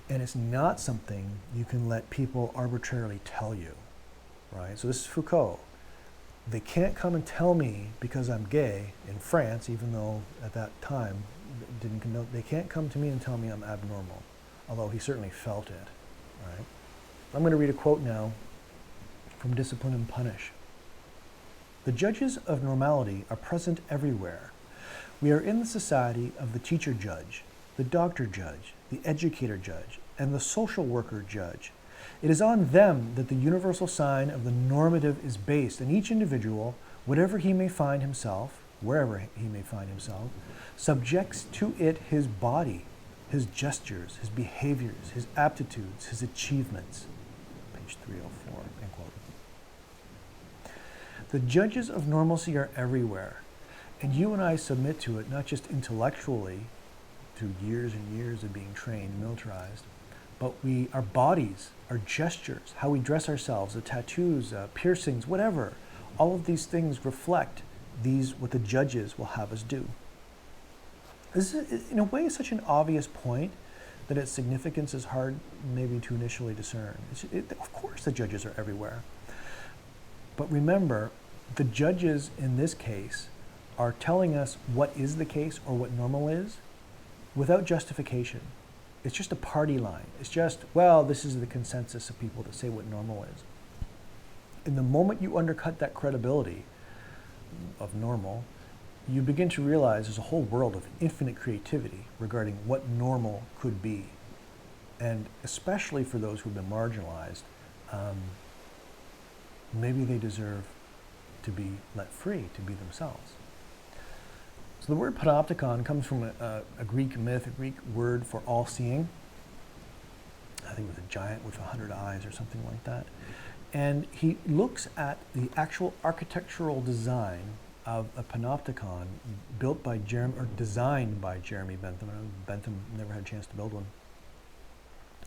And it's not something you can let people arbitrarily tell you, right? So this is Foucault. They can't come and tell me because I'm gay in France, even though at that time didn't connote, they can't come to me and tell me I'm abnormal, although he certainly felt it, right? I'm going to read a quote now from Discipline and Punish. The judges of normality are present everywhere. We are in the society of the teacher judge, the doctor judge, the educator judge, and the social worker judge. It is on them that the universal sign of the normative is based, and each individual, whatever he may find himself, wherever he may find himself, subjects to it his body, his gestures, his behaviors, his aptitudes, his achievements. Page 304, end quote. The judges of normalcy are everywhere, and you and I submit to it not just intellectually, through years and years of being trained, militarized, but our bodies, our gestures, how we dress ourselves, the tattoos, piercings, whatever, all of these things reflect what the judges will have us do. This is, in a way, such an obvious point that its significance is hard maybe to initially discern. Of course the judges are everywhere. But remember, the judges in this case are telling us what is the case or what normal is without justification. It's just a party line. It's just, well, this is the consensus of people that say what normal is. And the moment you undercut that credibility of normal, you begin to realize there's a whole world of infinite creativity regarding what normal could be. And especially for those who've been marginalized, maybe they deserve to be let free, to be themselves. So the word Panopticon comes from a Greek myth, a Greek word for all-seeing. I think it was a giant with 100 eyes or something like that. And he looks at the actual architectural design of a Panopticon built by designed by Jeremy Bentham. Bentham never had a chance to build one.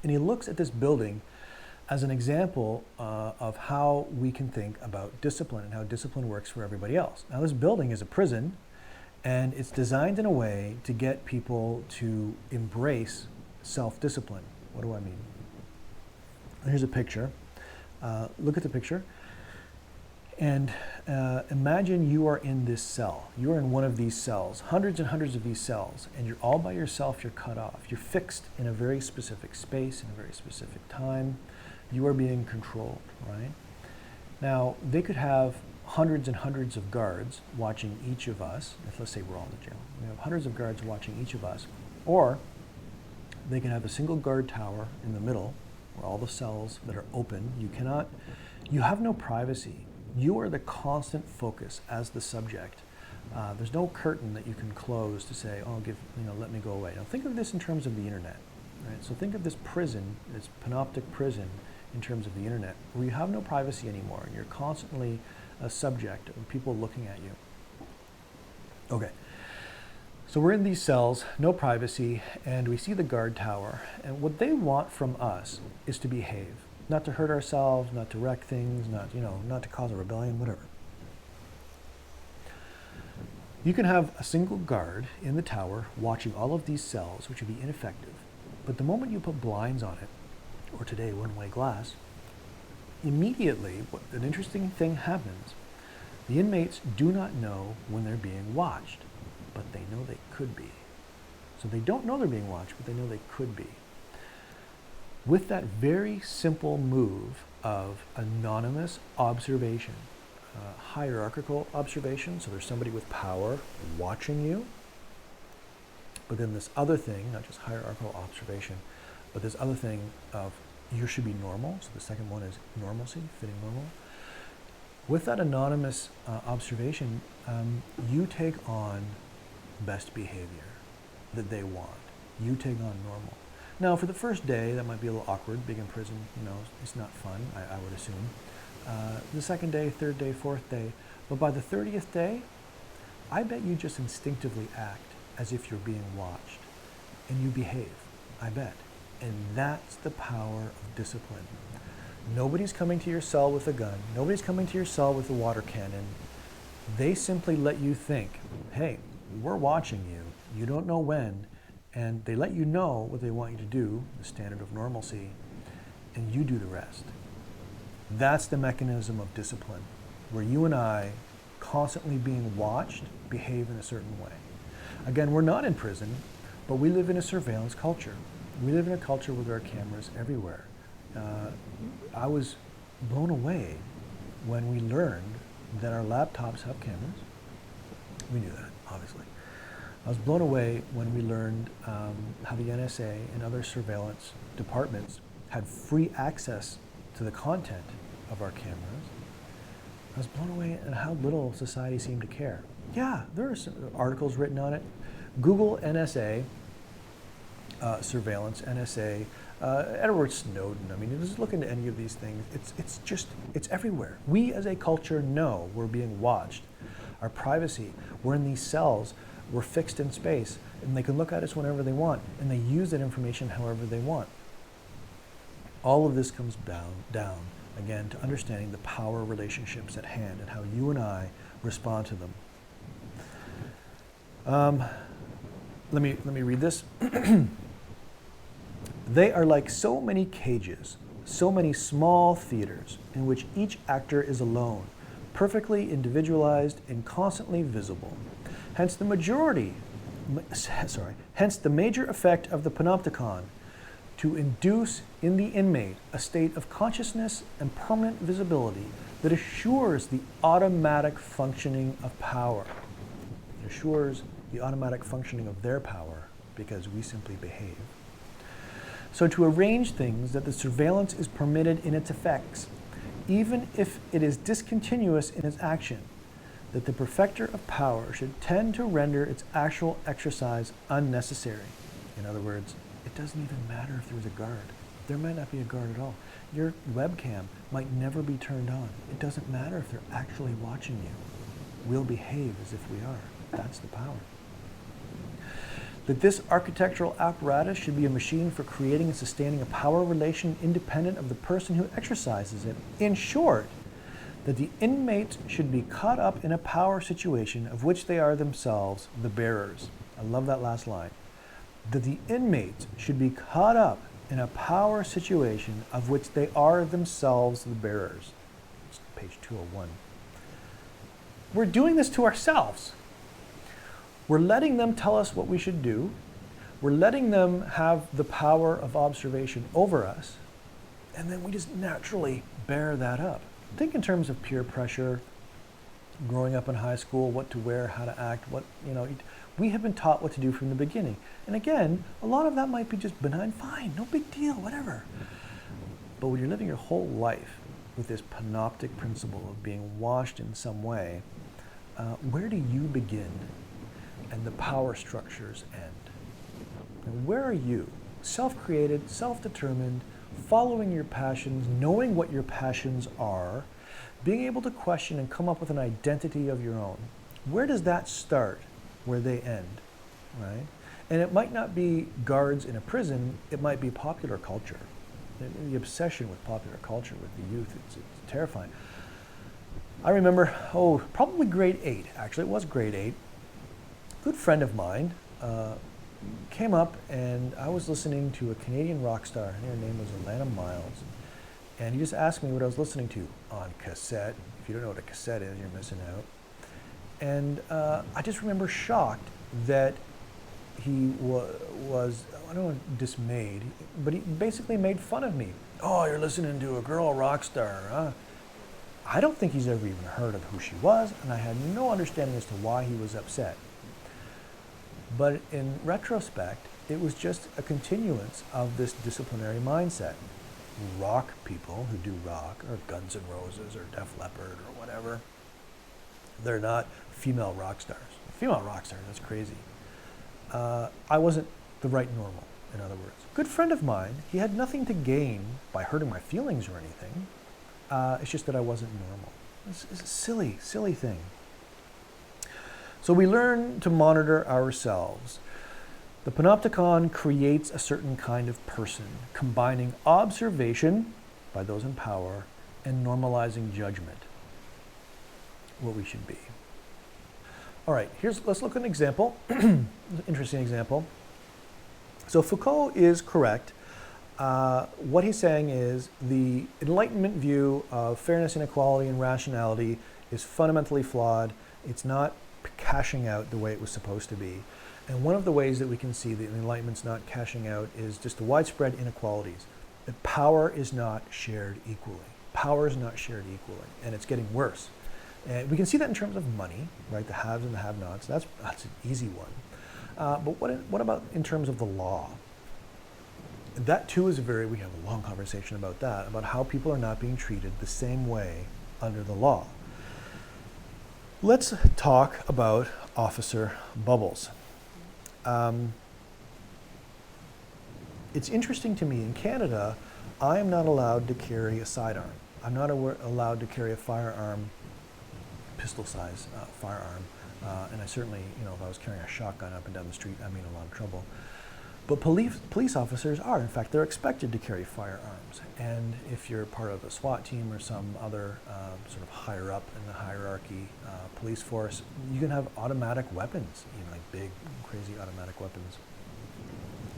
And he looks at this building as an example of how we can think about discipline and how discipline works for everybody else. Now, this building is a prison, And it's designed in a way to get people to embrace self-discipline. What do I mean? Here's a picture. Look at the picture. And imagine you are in this cell. You're in one of these cells, hundreds and hundreds of these cells, and you're all by yourself, you're cut off. You're fixed in a very specific space, in a very specific time. You are being controlled, right? Now, they could have hundreds and hundreds of guards watching each of us. Let's say we're all in the jail. We have hundreds of guards watching each of us. Or they can have a single guard tower in the middle where all the cells that are open. You have no privacy. You are the constant focus as the subject. There's no curtain that you can close to say, oh, let me go away. Now think of this in terms of the internet, right? So think of this prison, this panoptic prison in terms of the internet, where you have no privacy anymore and you're constantly a subject of people looking at you. Okay, so we're in these cells, no privacy, and we see the guard tower. And what they want from us is to behave, not to hurt ourselves, not to wreck things, not to cause a rebellion, whatever. You can have a single guard in the tower watching all of these cells, which would be ineffective. But the moment you put blinds on it, or today one-way glass, immediately an interesting thing happens. The inmates do not know when they're being watched, but they know they could be. So they don't know they're being watched, but they know they could be. With that very simple move of anonymous observation, hierarchical observation, so there's somebody with power watching you, but then this other thing, not just hierarchical observation, but this other thing of you should be normal. So the second one is normalcy, fitting normal. With that anonymous observation, you take on best behavior that they want. You take on normal. Now, for the first day, that might be a little awkward. Being in prison, it's not fun, I would assume. The second day, third day, fourth day. But by the 30th day, I bet you just instinctively act as if you're being watched. And you behave, I bet. And that's the power of discipline. Nobody's coming to your cell with a gun. Nobody's coming to your cell with a water cannon. They simply let you think, hey, we're watching you. You don't know when. And they let you know what they want you to do, the standard of normalcy, and you do the rest. That's the mechanism of discipline, where you and I, constantly being watched, behave in a certain way. Again, we're not in prison, but we live in a surveillance culture. We live in a culture where there are cameras everywhere. I was blown away when we learned that our laptops have cameras. We knew that, obviously. I was blown away when we learned how the NSA and other surveillance departments had free access to the content of our cameras. I was blown away at how little society seemed to care. Yeah, there are some articles written on it. Google NSA, surveillance, NSA, Edward Snowden. I mean, just look into any of these things. It's everywhere. We as a culture know we're being watched. Our privacy, we're in these cells, we're fixed in space, and they can look at us whenever they want, and they use that information however they want. All of this comes down, again, to understanding the power relationships at hand and how you and I respond to them. Let me read this. They are like so many cages, so many small theaters in which each actor is alone, perfectly individualized and constantly visible. Hence the major effect of the Panopticon, to induce in the inmate a state of consciousness and permanent visibility that assures the automatic functioning of power. It assures the automatic functioning of their power because we simply behave. So to arrange things that the surveillance is permitted in its effects, even if it is discontinuous in its action, that the perfecter of power should tend to render its actual exercise unnecessary. In other words, it doesn't even matter if there's a guard. There might not be a guard at all. Your webcam might never be turned on. It doesn't matter if they're actually watching you. We'll behave as if we are. That's the power. That this architectural apparatus should be a machine for creating and sustaining a power relation independent of the person who exercises it. In short, that the inmates should be caught up in a power situation of which they are themselves the bearers. I love that last line. That the inmates should be caught up in a power situation of which they are themselves the bearers. It's page 201. We're doing this to ourselves. We're letting them tell us what we should do. We're letting them have the power of observation over us. And then we just naturally bear that up. Think in terms of peer pressure, growing up in high school, what to wear, how to act, we have been taught what to do from the beginning. And again, a lot of that might be just benign, fine, no big deal, whatever. But when you're living your whole life with this panoptic principle of being washed in some way, where do you begin and the power structures end? And where are you? Self-created, self-determined, following your passions, knowing what your passions are, being able to question and come up with an identity of your own. Where does that start? Where they end, right? And it might not be guards in a prison, it might be popular culture. The obsession with popular culture with the youth, it's terrifying. I remember, probably grade 8, actually, it was grade 8. A good friend of mine came up and I was listening to a Canadian rock star. I think her name was Alana Miles. And he just asked me what I was listening to on cassette. If you don't know what a cassette is, you're missing out. And I just remember shocked that he was, I don't know, dismayed, but he basically made fun of me. Oh, you're listening to a girl rock star, huh? I don't think he's ever even heard of who she was, and I had no understanding as to why he was upset. But in retrospect, it was just a continuance of this disciplinary mindset. Rock people who do rock, or Guns N' Roses, or Def Leppard, or whatever, they're not female rock stars. Female rock stars, that's crazy. I wasn't the right normal, in other words. Good friend of mine, he had nothing to gain by hurting my feelings or anything. It's just that I wasn't normal. It's a silly, silly thing. So we learn to monitor ourselves. The Panopticon creates a certain kind of person, combining observation by those in power and normalizing judgment, what we should be. All right, let's look at an example, interesting example. So Foucault is correct. What he's saying is the Enlightenment view of fairness, inequality, and rationality is fundamentally flawed. It's not cashing out the way it was supposed to be. And one of the ways that we can see that the Enlightenment's not cashing out is just the widespread inequalities. That power is not shared equally. Power is not shared equally, and it's getting worse. And we can see that in terms of money, right? The haves and the have-nots. That's an easy one. But what about in terms of the law? That too is we have a long conversation about that, about how people are not being treated the same way under the law. Let's talk about officer bubbles. It's interesting to me, in Canada, I am not allowed to carry a sidearm. I'm not allowed to carry a firearm, pistol-size firearm, and I certainly, if I was carrying a shotgun up and down the street, I'm in a lot of trouble. But police officers are. In fact, they're expected to carry firearms. And if you're part of a SWAT team or some other sort of higher up in the hierarchy police force, you can have automatic weapons, like big, crazy automatic weapons.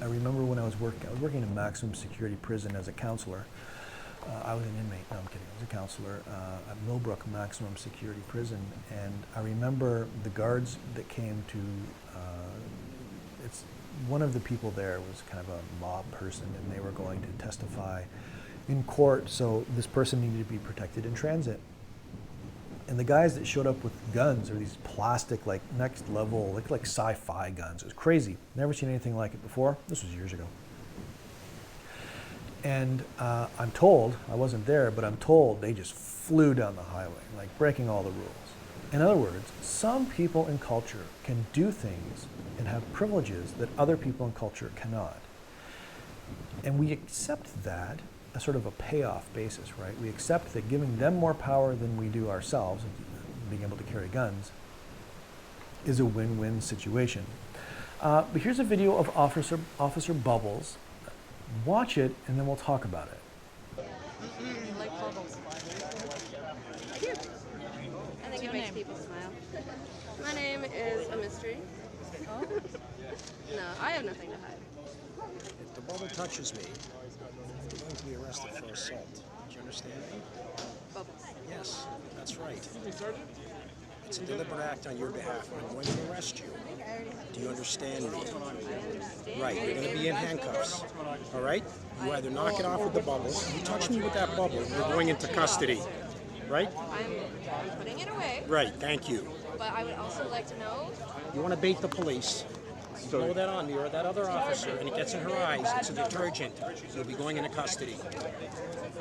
I remember when I was working in a maximum security prison as a counselor. I was an inmate, no, I'm kidding, I was a counselor at Millbrook Maximum Security Prison, and I remember the guards that came to, one of the people there was kind of a mob person, and they were going to testify in court, so this person needed to be protected in transit. And the guys that showed up with guns are these plastic, like next level, like sci-fi guns. It was crazy. Never seen anything like it before. This was years ago. And I'm told, I wasn't there, but I'm told they just flew down the highway, like breaking all the rules. In other words, some people in culture can do things and have privileges that other people in culture cannot. And we accept that as sort of a payoff basis, right? We accept that giving them more power than we do ourselves, being able to carry guns, is a win-win situation. But here's a video of Officer Bubbles. Watch it, and then we'll talk about it. Like bubbles. Cute. people smile. My name is a mystery. Oh? No, I have nothing to hide. If the bubble touches me, I'm going to be arrested for assault. Do you understand me? Bubbles. Yes, that's right. It's a deliberate act on your behalf. I'm going to arrest you. Do you understand me? I understand. Right, you're going to be in handcuffs. All right? You either knock it off with the bubbles. You touch me with that bubble, you're going into custody. Right? I'm putting it away. Right, thank you. But I would also like to know. You want to bait the police. You blow that on me or that other officer, and it gets in her eyes. It's a detergent. You'll be going into custody.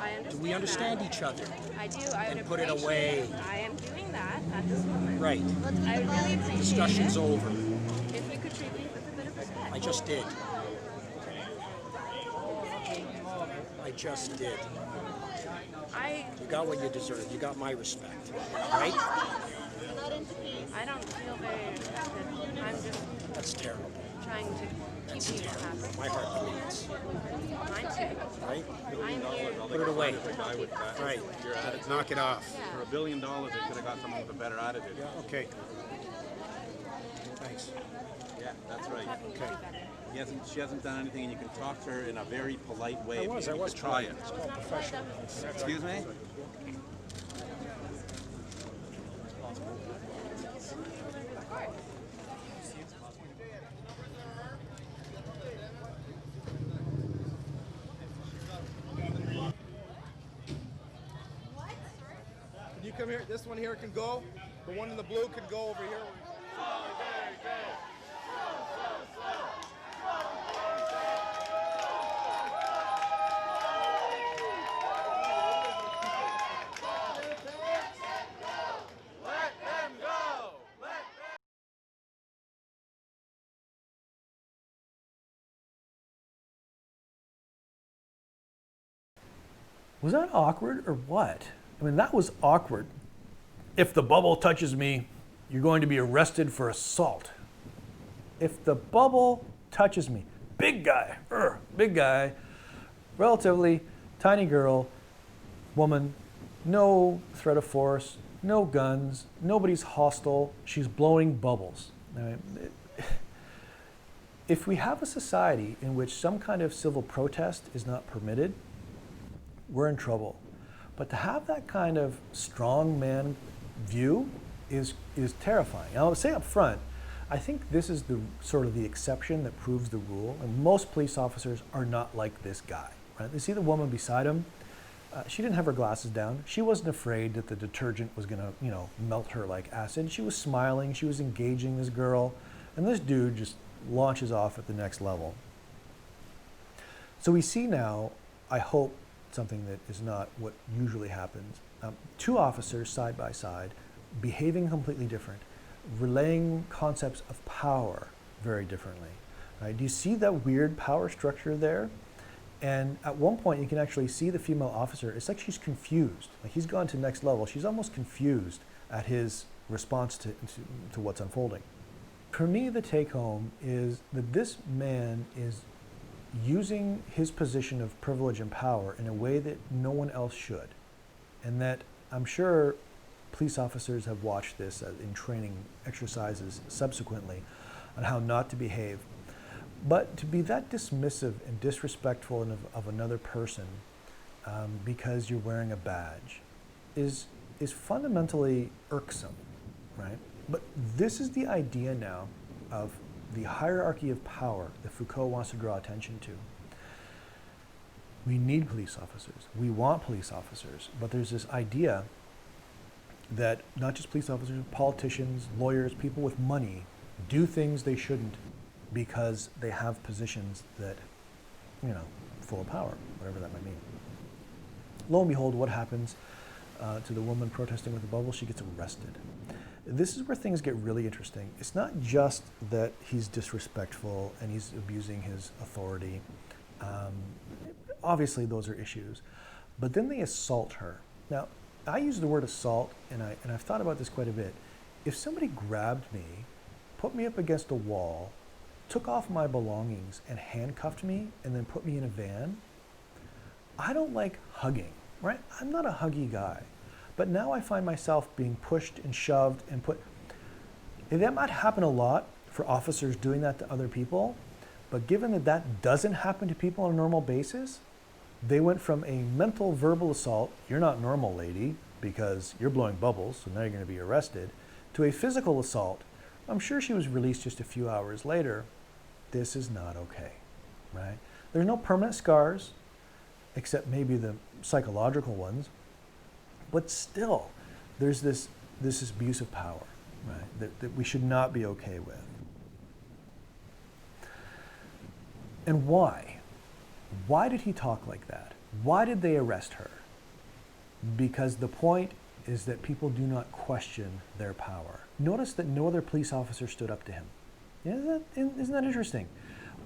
I understand. Do we understand each other? I do. I would And put it appreciate away. I am doing that at this moment. Right. I would really appreciate Discussion's it over. if you could treat me with a bit of respect. I just did. I just did. You got what you deserve. You got my respect. Right? I don't feel very respected. I'm just That's terrible. trying to keep you happy. My heart bleeds. Mine too. Right? I'm here. Put it away. Right. Knock it off. For $1 billion, they could have got someone with a better attitude. Yeah, okay. Thanks. Yeah, that's right. Okay. She hasn't done anything, and you can talk to her in a very polite way. I was You could try it. It's called professional. Excuse me? Can you come here? This one here can go. The one in the blue can go over here. Was that awkward or what? I mean, that was awkward. If the bubble touches me, you're going to be arrested for assault. If the bubble touches me, big guy, relatively tiny girl, woman, no threat of force, no guns, nobody's hostile, she's blowing bubbles. Right? If we have a society in which some kind of civil protest is not permitted, we're in trouble. But to have that kind of strong man view is terrifying. And I'll say up front, I think this is the sort of the exception that proves the rule. And most police officers are not like this guy. Right? They see the woman beside him. She didn't have her glasses down. She wasn't afraid that the detergent was gonna, melt her like acid. She was smiling. She was engaging this girl, and this dude just launches off at the next level. So we see now, I hope, something that is not what usually happens. Two officers side by side, behaving completely different, relaying concepts of power very differently. Right? Do you see that weird power structure there? And at one point, you can actually see the female officer. It's like she's confused. Like he's gone to the next level. She's almost confused at his response to what's unfolding. For me, the take home is that this man is using his position of privilege and power in a way that no one else should. And that I'm sure police officers have watched this in training exercises subsequently on how not to behave. But to be that dismissive and disrespectful of another person because you're wearing a badge is fundamentally irksome, right? But this is the idea now of the hierarchy of power that Foucault wants to draw attention to. We need police officers. We want police officers. But there's this idea that not just police officers, politicians, lawyers, people with money do things they shouldn't because they have positions that, full of power, whatever that might mean. Lo and behold, what happens to the woman protesting with the bubble? She gets arrested. This is where things get really interesting. It's not just that he's disrespectful and he's abusing his authority. Obviously, those are issues. But then they assault her. Now, I use the word assault, and I've thought about this quite a bit. If somebody grabbed me, put me up against a wall, took off my belongings, and handcuffed me, and then put me in a van, I don't like hugging, right? I'm not a huggy guy. But now I find myself being pushed and shoved and put. That might happen a lot for officers doing that to other people, but given that that doesn't happen to people on a normal basis, they went from a mental verbal assault, you're not normal, lady, because you're blowing bubbles, so now you're going to be arrested, to a physical assault. I'm sure she was released just a few hours later. This is not okay, right? There's no permanent scars, except maybe the psychological ones, but still, there's this abuse of power, right, that we should not be okay with. And why? Why did he talk like that? Why did they arrest her? Because the point is that people do not question their power. Notice that no other police officer stood up to him. Isn't that interesting?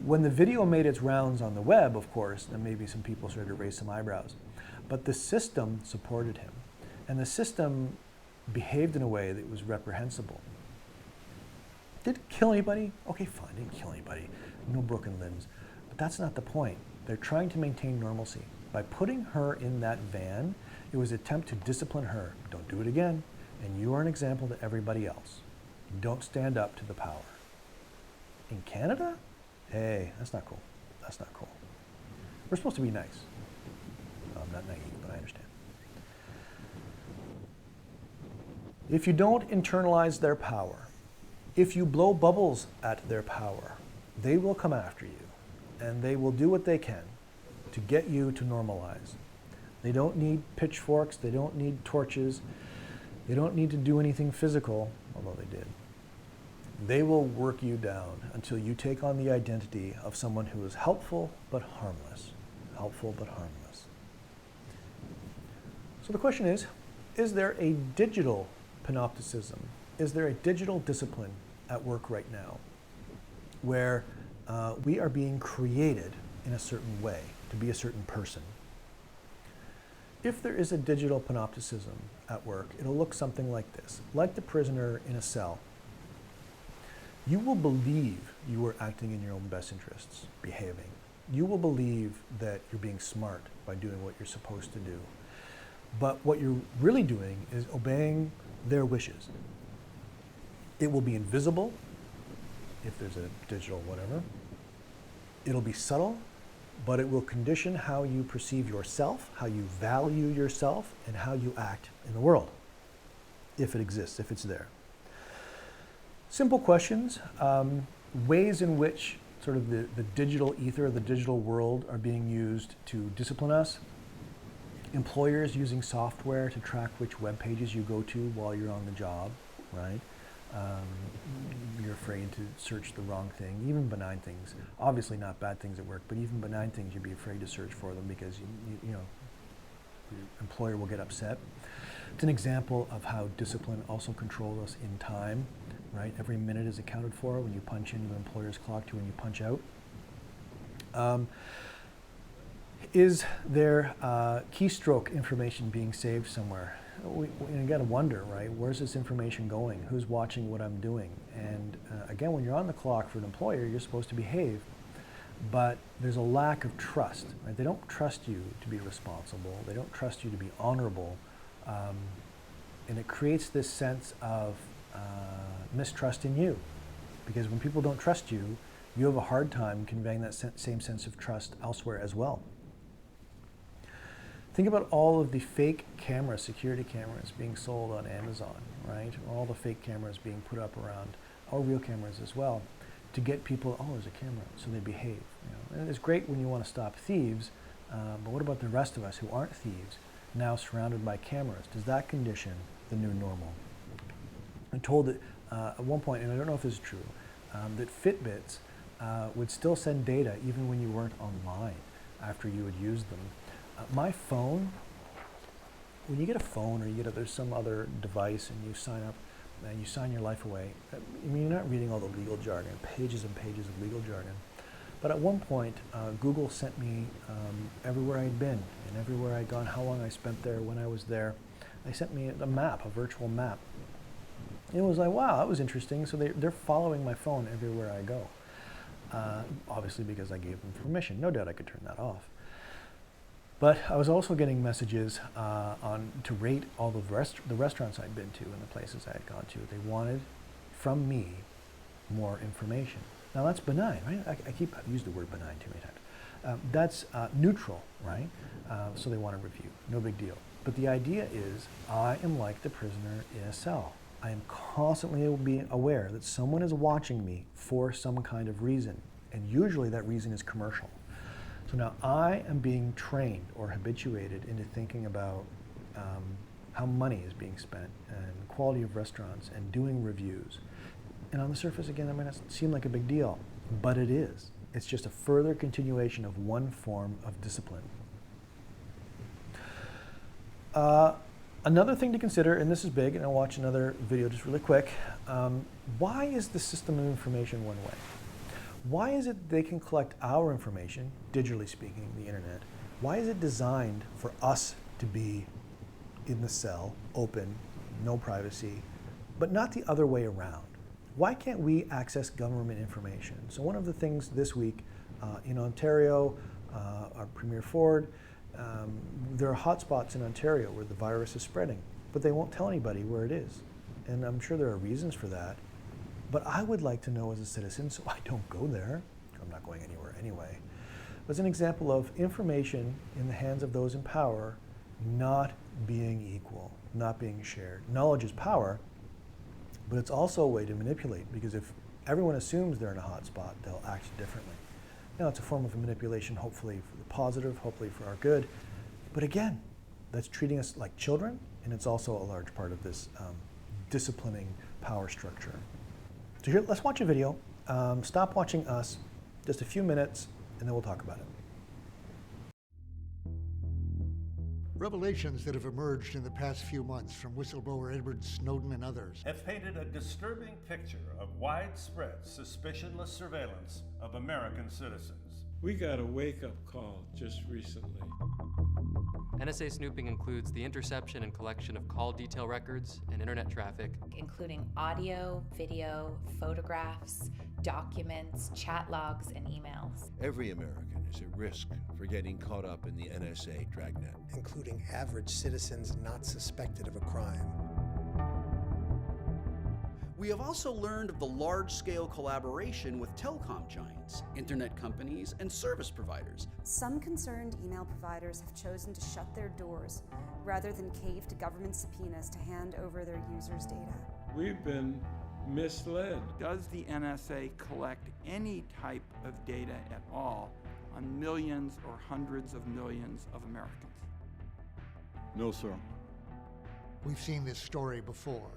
When the video made its rounds on the web, of course, then maybe some people started to raise some eyebrows. But the system supported him. And the system behaved in a way that was reprehensible. Did it kill anybody? Okay, fine, didn't kill anybody. No broken limbs. But that's not the point. They're trying to maintain normalcy. By putting her in that van, it was an attempt to discipline her. Don't do it again. And you are an example to everybody else. Don't stand up to the power. In Canada? Hey, that's not cool. That's not cool. We're supposed to be nice. I'm not naive, but I understand. If you don't internalize their power, if you blow bubbles at their power, they will come after you. And they will do what they can to get you to normalize. They don't need pitchforks, they don't need torches, they don't need to do anything physical, although they did. They will work you down until you take on the identity of someone who is helpful but harmless. Helpful but harmless. So the question is there a digital panopticism? Is there a digital discipline at work right now where we are being created in a certain way to be a certain person? If there is a digital panopticism at work, it'll look something like this. Like the prisoner in a cell, you will believe you are acting in your own best interests, behaving. You will believe that you're being smart by doing what you're supposed to do. But what you're really doing is obeying their wishes. It will be invisible, if there's a digital whatever. It'll be subtle, but it will condition how you perceive yourself, how you value yourself, and how you act in the world, if it exists, if it's there. Simple questions, ways in which sort of the digital ether, the digital world are being used to discipline us. Employers using software to track which web pages you go to while you're on the job, right? You're afraid to search the wrong thing, even benign things. Obviously not bad things at work, but even benign things you'd be afraid to search for them because you know your employer will get upset. It's an example of how discipline also controls us in time, right? Every minute is accounted for when you punch into the employer's clock to when you punch out. Is there keystroke information being saved somewhere? You got to wonder, right? Where's this information going? Who's watching what I'm doing? And again, when you're on the clock for an employer, you're supposed to behave, but there's a lack of trust, right? They don't trust you to be responsible. They don't trust you to be honorable. And it creates this sense of mistrust in you. Because when people don't trust you, you have a hard time conveying that same sense of trust elsewhere as well. Think about all of the fake cameras, security cameras being sold on Amazon, right? All the fake cameras being put up around, or real cameras as well, to get people, oh, there's a camera, so they behave. You know? And it's great when you want to stop thieves, but what about the rest of us who aren't thieves, now surrounded by cameras? Does that condition the new normal? I'm told that at one point, and I don't know if this is true, that Fitbits would still send data even when you weren't online after you had used them. My phone, when you get a phone or you get there's some other device and you sign up and you sign your life away, I mean, you're not reading all the legal jargon, pages and pages of legal jargon. But at one point, Google sent me everywhere I'd been and everywhere I'd gone, how long I spent there, when I was there. They sent me a map, a virtual map. And it was like, wow, that was interesting. So they're following my phone everywhere I go. Obviously because I gave them permission. No doubt I could turn that off. But I was also getting messages to rate all the restaurants I'd been to and the places I had gone to. They wanted from me more information. Now that's benign, right? I've used the word benign too many times. That's neutral, right? So they want a review, no big deal. But the idea is I am like the prisoner in a cell. I am constantly being aware that someone is watching me for some kind of reason. And usually that reason is commercial. So now I am being trained or habituated into thinking about how money is being spent and quality of restaurants and doing reviews. And on the surface, again, it might not seem like a big deal, but it is. It's just a further continuation of one form of discipline. Another thing to consider, and this is big, and I'll watch another video just really quick. Why is the system of information one way? Why is it they can collect our information, digitally speaking, the internet? Why is it designed for us to be in the cell, open, no privacy, but not the other way around? Why can't we access government information? So one of the things this week in Ontario, our Premier Ford, there are hotspots in Ontario where the virus is spreading, but they won't tell anybody where it is. And I'm sure there are reasons for that. But I would like to know as a citizen, so I don't go there. I'm not going anywhere anyway. As an example of information in the hands of those in power not being equal, not being shared. Knowledge is power, but it's also a way to manipulate, because if everyone assumes they're in a hot spot, they'll act differently. Now, it's a form of manipulation, hopefully for the positive, hopefully for our good. But again, that's treating us like children, and it's also a large part of this disciplining power structure. So here, let's watch a video. Stop watching us, just a few minutes, and then we'll talk about it. Revelations that have emerged in the past few months from whistleblower Edward Snowden and others have painted a disturbing picture of widespread, suspicionless surveillance of American citizens. We got a wake-up call just recently. NSA snooping includes the interception and collection of call detail records and internet traffic, including audio, video, photographs, documents, chat logs, and emails. Every American is at risk for getting caught up in the NSA dragnet, including average citizens not suspected of a crime. We have also learned of the large-scale collaboration with telecom giants, internet companies, and service providers. Some concerned email providers have chosen to shut their doors rather than cave to government subpoenas to hand over their users' data. We've been misled. Does the NSA collect any type of data at all on millions or hundreds of millions of Americans? No, sir. We've seen this story before.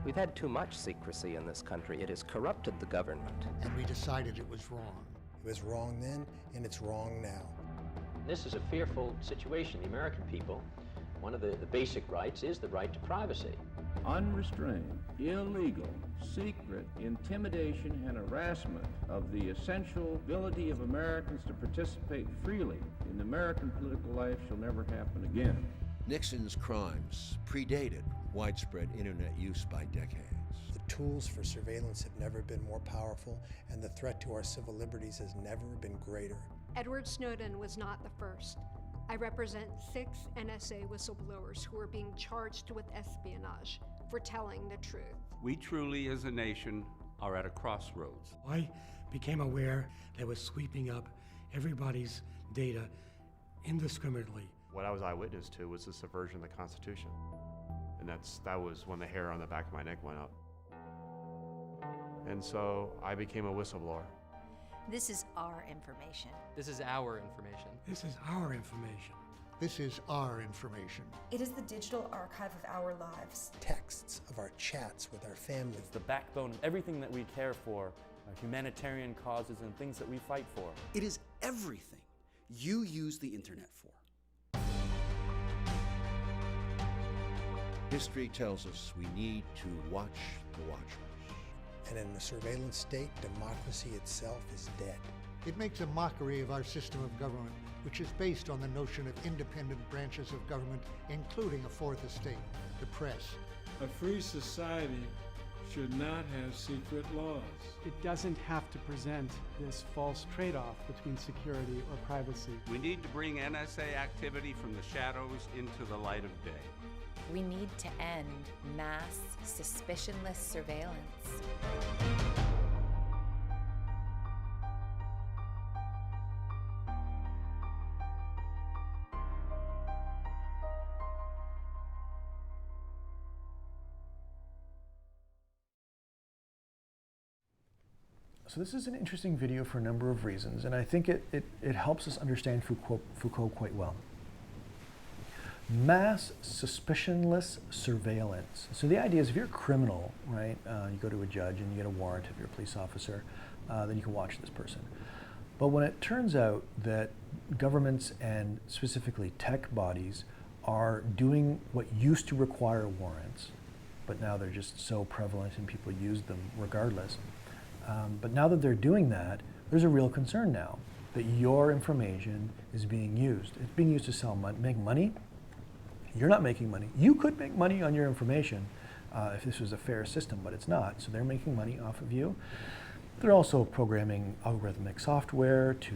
We've had too much secrecy in this country. It has corrupted the government. And we decided it was wrong. It was wrong then, and it's wrong now. This is a fearful situation. The American people, one of the basic rights is the right to privacy. Unrestrained, illegal, secret intimidation and harassment of the essential ability of Americans to participate freely in American political life shall never happen again. Nixon's crimes predated widespread internet use by decades. The tools for surveillance have never been more powerful, and the threat to our civil liberties has never been greater. Edward Snowden was not the first. I represent 6 NSA whistleblowers who are being charged with espionage for telling the truth. We truly, as a nation, are at a crossroads. I became aware they were sweeping up everybody's data indiscriminately. What I was eyewitness to was the subversion of the Constitution. And that was when the hair on the back of my neck went up. And so I became a whistleblower. This is our information. This is our information. This is our information. This is our information. It is the digital archive of our lives. Texts of our chats with our family. It's the backbone of everything that we care for, humanitarian causes and things that we fight for. It is everything you use the internet for. History tells us we need to watch the watchers. And in a surveillance state, democracy itself is dead. It makes a mockery of our system of government, which is based on the notion of independent branches of government, including a fourth estate, the press. A free society should not have secret laws. It doesn't have to present this false trade-off between security or privacy. We need to bring NSA activity from the shadows into the light of day. We need to end mass, suspicionless surveillance. So this is an interesting video for a number of reasons, and I think it helps us understand Foucault quite well. Mass suspicionless surveillance. So the idea is if you're a criminal, right, you go to a judge and you get a warrant if you're a police officer, then you can watch this person. But when it turns out that governments and specifically tech bodies are doing what used to require warrants, but now they're just so prevalent and people use them regardless. But now that they're doing that, there's a real concern now that your information is being used. It's being used to make money. You're not making money. You could make money on your information if this was a fair system, but it's not. So they're making money off of you. They're also programming algorithmic software to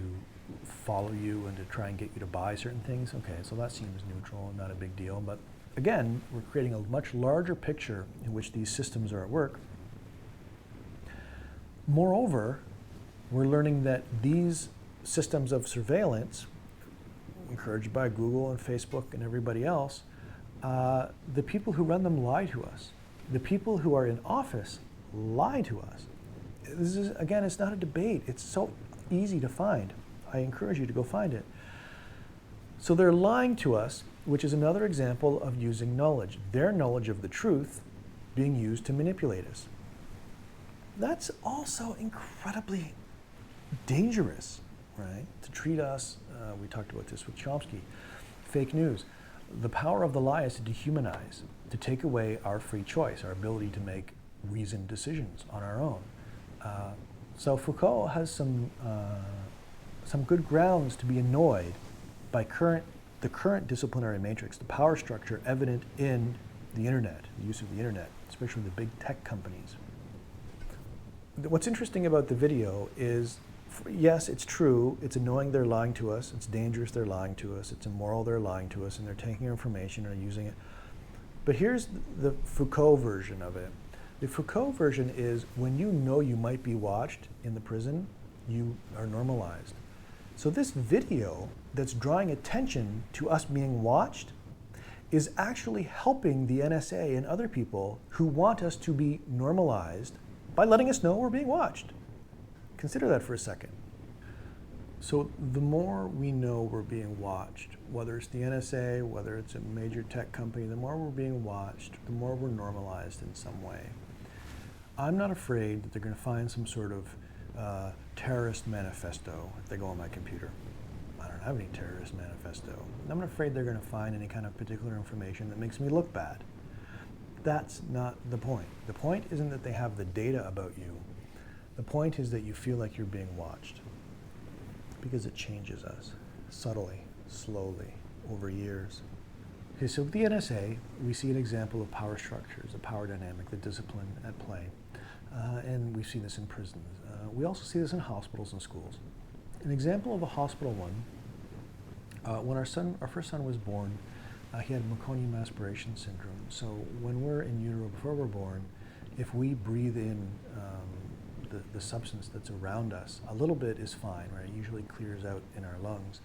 follow you and to try and get you to buy certain things. Okay, so that seems neutral, not a big deal. But again, we're creating a much larger picture in which these systems are at work. Moreover, we're learning that these systems of surveillance, encouraged by Google and Facebook and everybody else, the people who run them lie to us. The people who are in office lie to us. This is, again, it's not a debate. It's so easy to find. I encourage you to go find it. So they're lying to us, which is another example of using knowledge. Their knowledge of the truth being used to manipulate us. That's also incredibly dangerous, right? To treat us, we talked about this with Chomsky, fake news. The power of the lie is to dehumanize, to take away our free choice, our ability to make reasoned decisions on our own. So Foucault has some good grounds to be annoyed by the current disciplinary matrix, the power structure evident in the internet, the use of the internet, especially the big tech companies. What's interesting about the video is, yes, it's true, it's annoying they're lying to us, it's dangerous they're lying to us, it's immoral they're lying to us, and they're taking our information and using it. But here's the Foucault version of it. The Foucault version is when you know you might be watched in the prison, you are normalized. So this video that's drawing attention to us being watched is actually helping the NSA and other people who want us to be normalized by letting us know we're being watched. Consider that for a second. So the more we know we're being watched, whether it's the NSA, whether it's a major tech company, the more we're being watched, the more we're normalized in some way. I'm not afraid that they're going to find some sort of terrorist manifesto if they go on my computer. I don't have any terrorist manifesto. I'm not afraid they're going to find any kind of particular information that makes me look bad. That's not the point. The point isn't that they have the data about you. The point is that you feel like you're being watched, because it changes us subtly, slowly, over years. Okay, so with the NSA, we see an example of power structures, the power dynamic, the discipline at play. And we see this in prisons. We also see this in hospitals and schools. An example of a hospital one, when our first son was born, he had meconium aspiration syndrome. So when we're in utero, before we're born, if we breathe in the substance that's around us, a little bit is fine, right? It usually clears out in our lungs.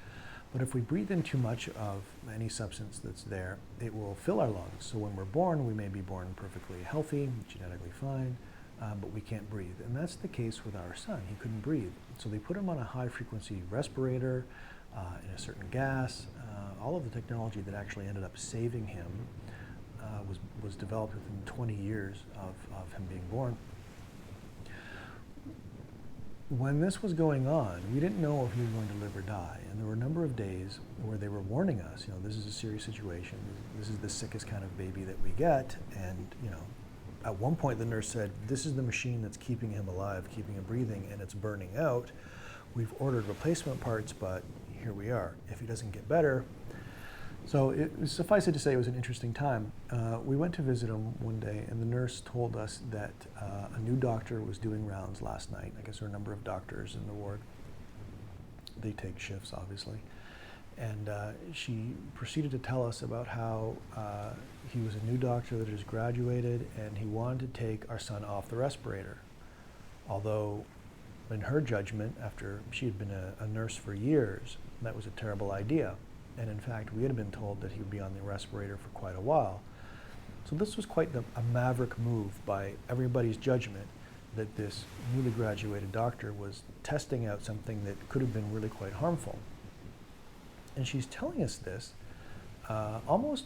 But if we breathe in too much of any substance that's there, it will fill our lungs. So when we're born, we may be born perfectly healthy, genetically fine, but we can't breathe. And that's the case with our son. He couldn't breathe. So they put him on a high frequency respirator, in a certain gas. All of the technology that actually ended up saving him was developed within 20 years of him being born. When this was going on, we didn't know if he was going to live or die. And there were a number of days where they were warning us, this is a serious situation. This is the sickest kind of baby that we get. And, at one point the nurse said, this is the machine that's keeping him alive, keeping him breathing, and it's burning out. We've ordered replacement parts, but here we are. If he doesn't get better, So suffice it to say, it was an interesting time. We went to visit him one day, and the nurse told us that a new doctor was doing rounds last night. I guess there are a number of doctors in the ward. They take shifts, obviously. And she proceeded to tell us about how he was a new doctor that just graduated, and he wanted to take our son off the respirator. Although, in her judgment, after she had been a nurse for years, that was a terrible idea. And in fact, we had been told that he would be on the respirator for quite a while. So this was quite a maverick move by everybody's judgment, that this newly graduated doctor was testing out something that could have been really quite harmful. And she's telling us this almost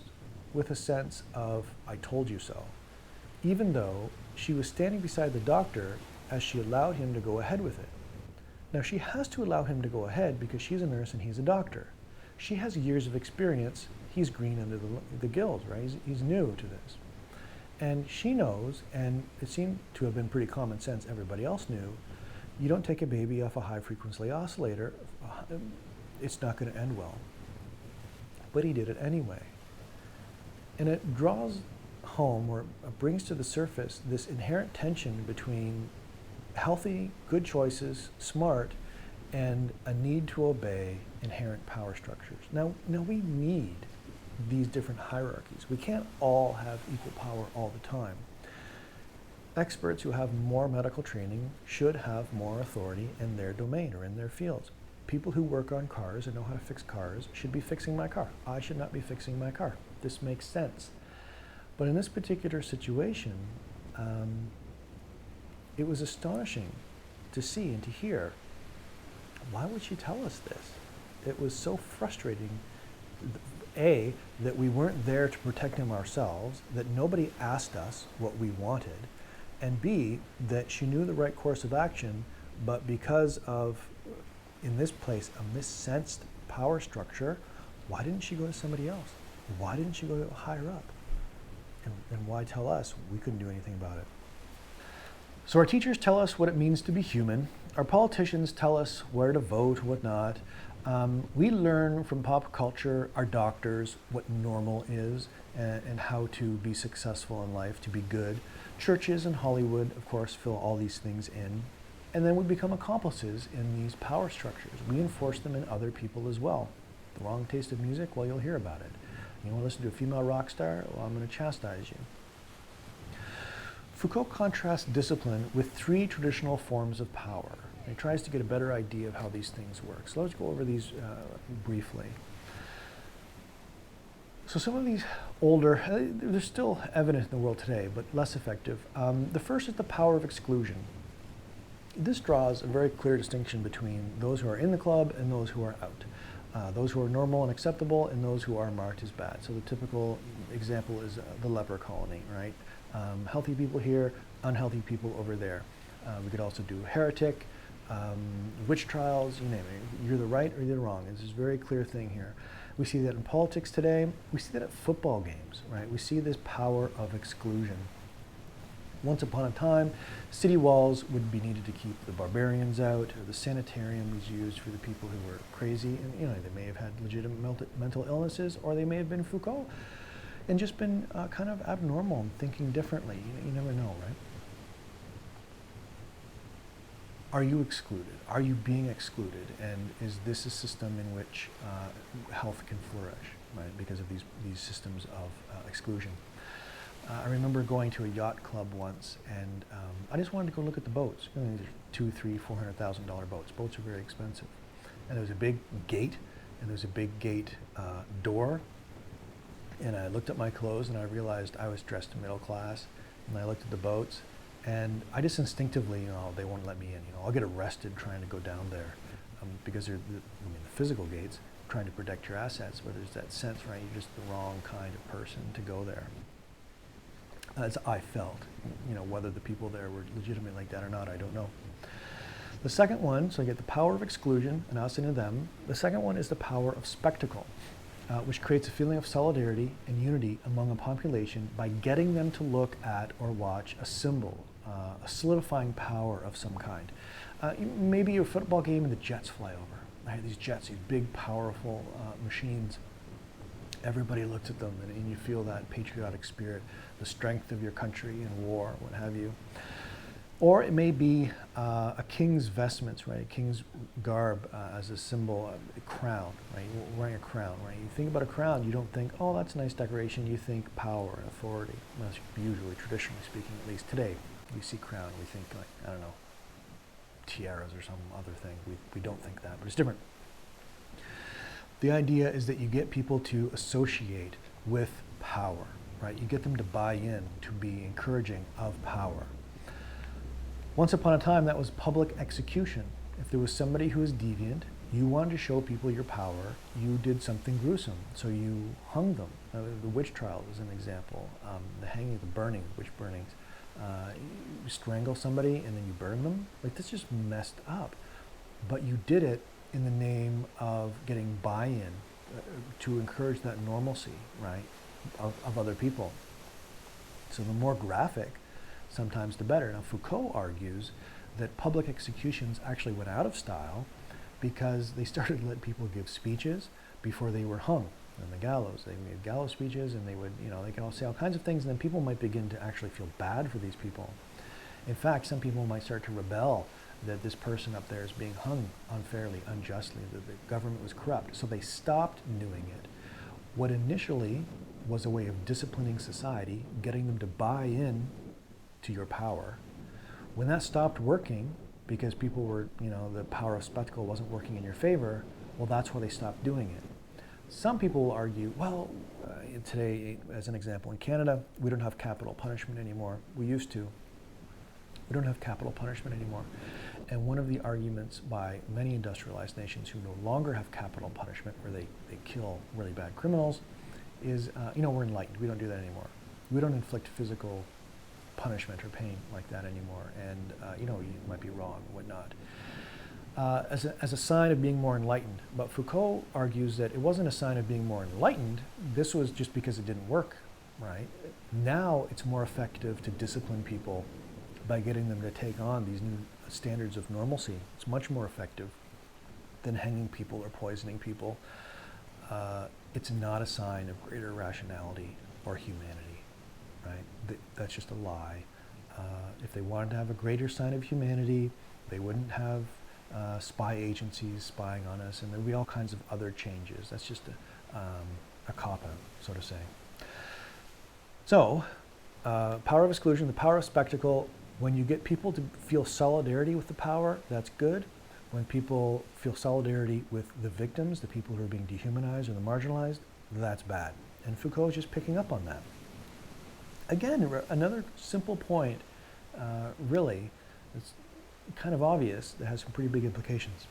with a sense of, I told you so, even though she was standing beside the doctor as she allowed him to go ahead with it. Now, she has to allow him to go ahead because she's a nurse and he's a doctor. She has years of experience. He's green under the gills, right? He's new to this. And she knows, and it seemed to have been pretty common sense, everybody else knew, you don't take a baby off a high-frequency oscillator, it's not going to end well. But he did it anyway. And it draws home, or brings to the surface, this inherent tension between healthy, good choices, smart, and a need to obey inherent power structures. Now we need these different hierarchies. We can't all have equal power all the time. Experts who have more medical training should have more authority in their domain or in their fields. People who work on cars and know how to fix cars should be fixing my car. I should not be fixing my car. This makes sense. But in this particular situation, it was astonishing to see and to hear. Why would she tell us this? It was so frustrating, A, that we weren't there to protect him ourselves, that nobody asked us what we wanted, and B, that she knew the right course of action, but because of, in this place, a missensed power structure, why didn't she go to somebody else? Why didn't she go higher up? And why tell us? We couldn't do anything about it. So our teachers tell us what it means to be human. Our politicians tell us where to vote, what not. We learn from pop culture, our doctors, what normal is and how to be successful in life, to be good. Churches and Hollywood, of course, fill all these things in. And then we become accomplices in these power structures. We enforce them in other people as well. The wrong taste of music, well, you'll hear about it. You want to listen to a female rock star? Well, I'm going to chastise you. Foucault contrasts discipline with three traditional forms of power. He tries to get a better idea of how these things work. So let's go over these briefly. So some of these older, they're still evident in the world today, but less effective. The first is the power of exclusion. This draws a very clear distinction between those who are in the club and those who are out. Those who are normal and acceptable and those who are marked as bad. So the typical example is the leper colony, right? Healthy people here, unhealthy people over there. We could also do heretic, witch trials, you name it. You're the right or you're the wrong. It's a very clear thing here. We see that in politics today. We see that at football games, right? We see this power of exclusion. Once upon a time, city walls would be needed to keep the barbarians out, or the sanitarium was used for the people who were crazy, and they may have had legitimate mental illnesses, or they may have been Foucault and just been kind of abnormal and thinking differently. You never know, right? Are you excluded? Are you being excluded? And is this a system in which health can flourish, right? Because of these systems of exclusion. I remember going to a yacht club once, and I just wanted to go look at the boats. These are $200,000, $300,000, $400,000 boats. Boats are very expensive. And there was a big gate, and there was a big gate door. And I looked at my clothes, and I realized I was dressed middle class. And I looked at the boats, and I just instinctively, they won't let me in. I'll get arrested trying to go down there because they're the physical gates, trying to protect your assets. But there's that sense, right? You're just the wrong kind of person to go there. As I felt, whether the people there were legitimate like that or not, I don't know. The second one, so you get the power of exclusion and us into them. The second one is the power of spectacle, which creates a feeling of solidarity and unity among a population by getting them to look at or watch a symbol, a solidifying power of some kind. Maybe a football game and the jets fly over, right? These jets, these big, powerful machines. everybody looks at them and you feel that patriotic spirit, the strength of your country in war, what have you. Or it may be a king's vestments, right? A king's garb as a symbol, a crown, right? Wearing a crown, right? You think about a crown, you don't think, oh, that's a nice decoration. You think power and authority. That's usually, traditionally speaking, at least today, we see crown, we think like, I don't know, tiaras or some other thing. We don't think that, but it's different. The idea is that you get people to associate with power, right? You get them to buy in, to be encouraging of power. Once upon a time, that was public execution. If there was somebody who was deviant, you wanted to show people your power, you did something gruesome, so you hung them. The witch trial is an example. The hanging, the burning, witch burnings. You strangle somebody and then you burn them. Like, that's just messed up. But you did it in the name of getting buy-in to encourage that normalcy, right, of other people. So the more graphic, sometimes the better. Now, Foucault argues that public executions actually went out of style because they started to let people give speeches before they were hung on the gallows. They made gallows speeches and they would, they could all say all kinds of things, and then people might begin to actually feel bad for these people. In fact, some people might start to rebel that this person up there is being hung unfairly, unjustly, that the government was corrupt. So they stopped doing it. What initially was a way of disciplining society, getting them to buy in to your power, when that stopped working because people were, the power of spectacle wasn't working in your favor, well, that's why they stopped doing it. Some people will argue, well, today, as an example, in Canada, we don't have capital punishment anymore. We used to. We don't have capital punishment anymore. And one of the arguments by many industrialized nations who no longer have capital punishment, where they kill really bad criminals, is, we're enlightened. We don't do that anymore. We don't inflict physical punishment or pain like that anymore. And, you might be wrong and whatnot. As a sign of being more enlightened. But Foucault argues that it wasn't a sign of being more enlightened. This was just because it didn't work, right? Now it's more effective to discipline people by getting them to take on these new standards of normalcy. It's much more effective than hanging people or poisoning people. It's not a sign of greater rationality or humanity, right? That's just a lie. If they wanted to have a greater sign of humanity, they wouldn't have spy agencies spying on us, and there'd be all kinds of other changes. That's just a cop-out, so to say. So, power of exclusion, the power of spectacle. When you get people to feel solidarity with the power, that's good. When people feel solidarity with the victims, the people who are being dehumanized or the marginalized, that's bad. And Foucault is just picking up on that. Again, another simple point, really, it's kind of obvious, that has some pretty big implications.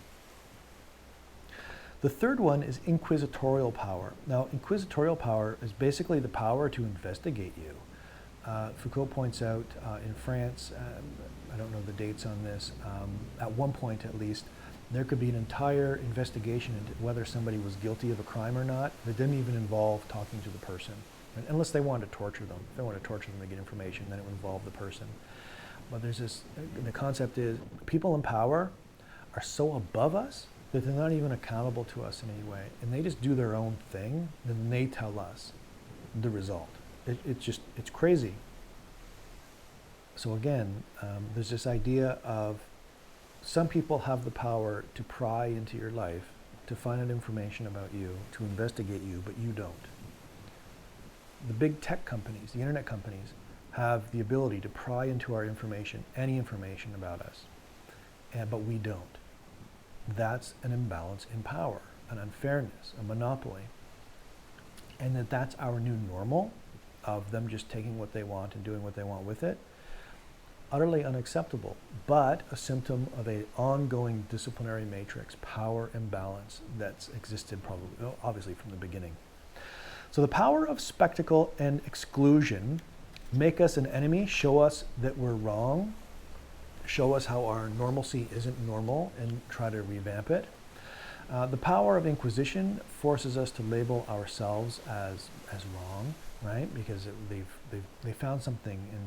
The third one is inquisitorial power. Now, inquisitorial power is basically the power to investigate you. Foucault points out in France, I don't know the dates on this, at one point at least, there could be an entire investigation into whether somebody was guilty of a crime or not that didn't even involve talking to the person, right? Unless they wanted to torture them. If they wanted to torture them to get information, then it would involve the person. But there's this, the concept is people in power are so above us that they're not even accountable to us in any way. And they just do their own thing, then they tell us the result. It's crazy. So again, there's this idea of some people have the power to pry into your life, to find out information about you, to investigate you, but you don't. The big tech companies, the internet companies, have the ability to pry into our information, any information about us, but we don't. That's an imbalance in power, an unfairness, a monopoly. And that's our new normal, of them just taking what they want and doing what they want with it. Utterly unacceptable, but a symptom of an ongoing disciplinary matrix, power imbalance that's existed probably, obviously from the beginning. So the power of spectacle and exclusion make us an enemy, show us that we're wrong, show us how our normalcy isn't normal, and try to revamp it. The power of inquisition forces us to label ourselves as wrong, right? Because they found something in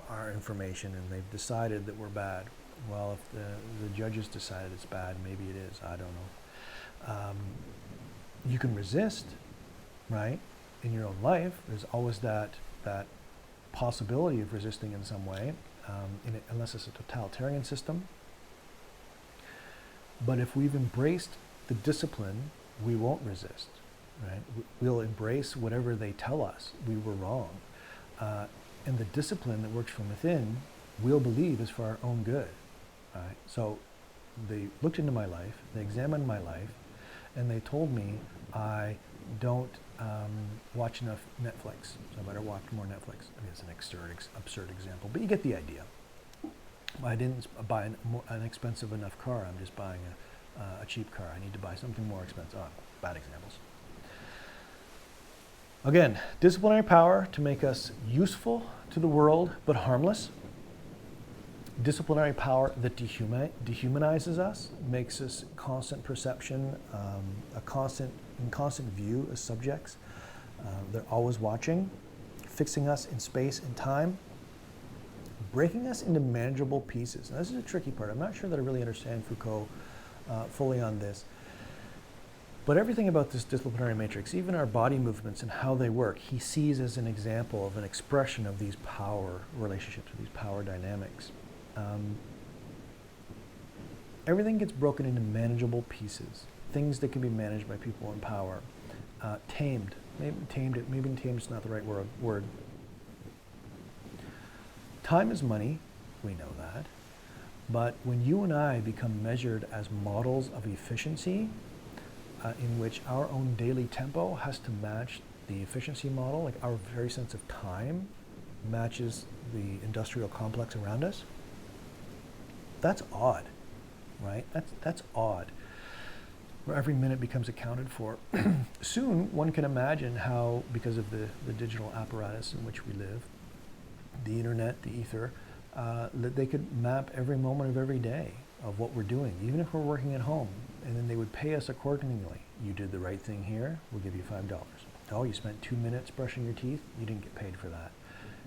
our information and they've decided that we're bad. Well, if the judges decided it's bad, maybe it is, I don't know. You can resist, right? In your own life, there's always that possibility of resisting in some way, unless it's a totalitarian system. But if we've embraced the discipline, we won't resist, right? We'll embrace whatever they tell us we were wrong. And the discipline that works from within, we'll believe is for our own good, right? So they looked into my life, they examined my life, and they told me I don't watch enough Netflix, so I better watch more Netflix. I mean, it's an absurd example, but you get the idea. I didn't buy an expensive enough car. I'm just buying a cheap car. I need to buy something more expensive. Oh, bad examples. Again, disciplinary power to make us useful to the world but harmless. Disciplinary power that dehumanizes us, makes us constant perception, in constant view as subjects. They're always watching, fixing us in space and time, breaking us into manageable pieces. Now, this is a tricky part. I'm not sure that I really understand Foucault fully on this. But everything about this disciplinary matrix, even our body movements and how they work, he sees as an example of an expression of these power relationships, these power dynamics. Everything gets broken into manageable pieces, things that can be managed by people in power. Tamed. Maybe tamed is not the right word. Time is money, we know that. But when you and I become measured as models of efficiency, in which our own daily tempo has to match the efficiency model, like our very sense of time matches the industrial complex around us, that's odd, right? That's odd. Where every minute becomes accounted for. Soon, one can imagine how, because of the digital apparatus in which we live, the internet, the ether, that they could map every moment of every day of what we're doing, even if we're working at home, and then they would pay us accordingly. You did the right thing here, we'll give you $5. Oh, you spent 2 minutes brushing your teeth, you didn't get paid for that.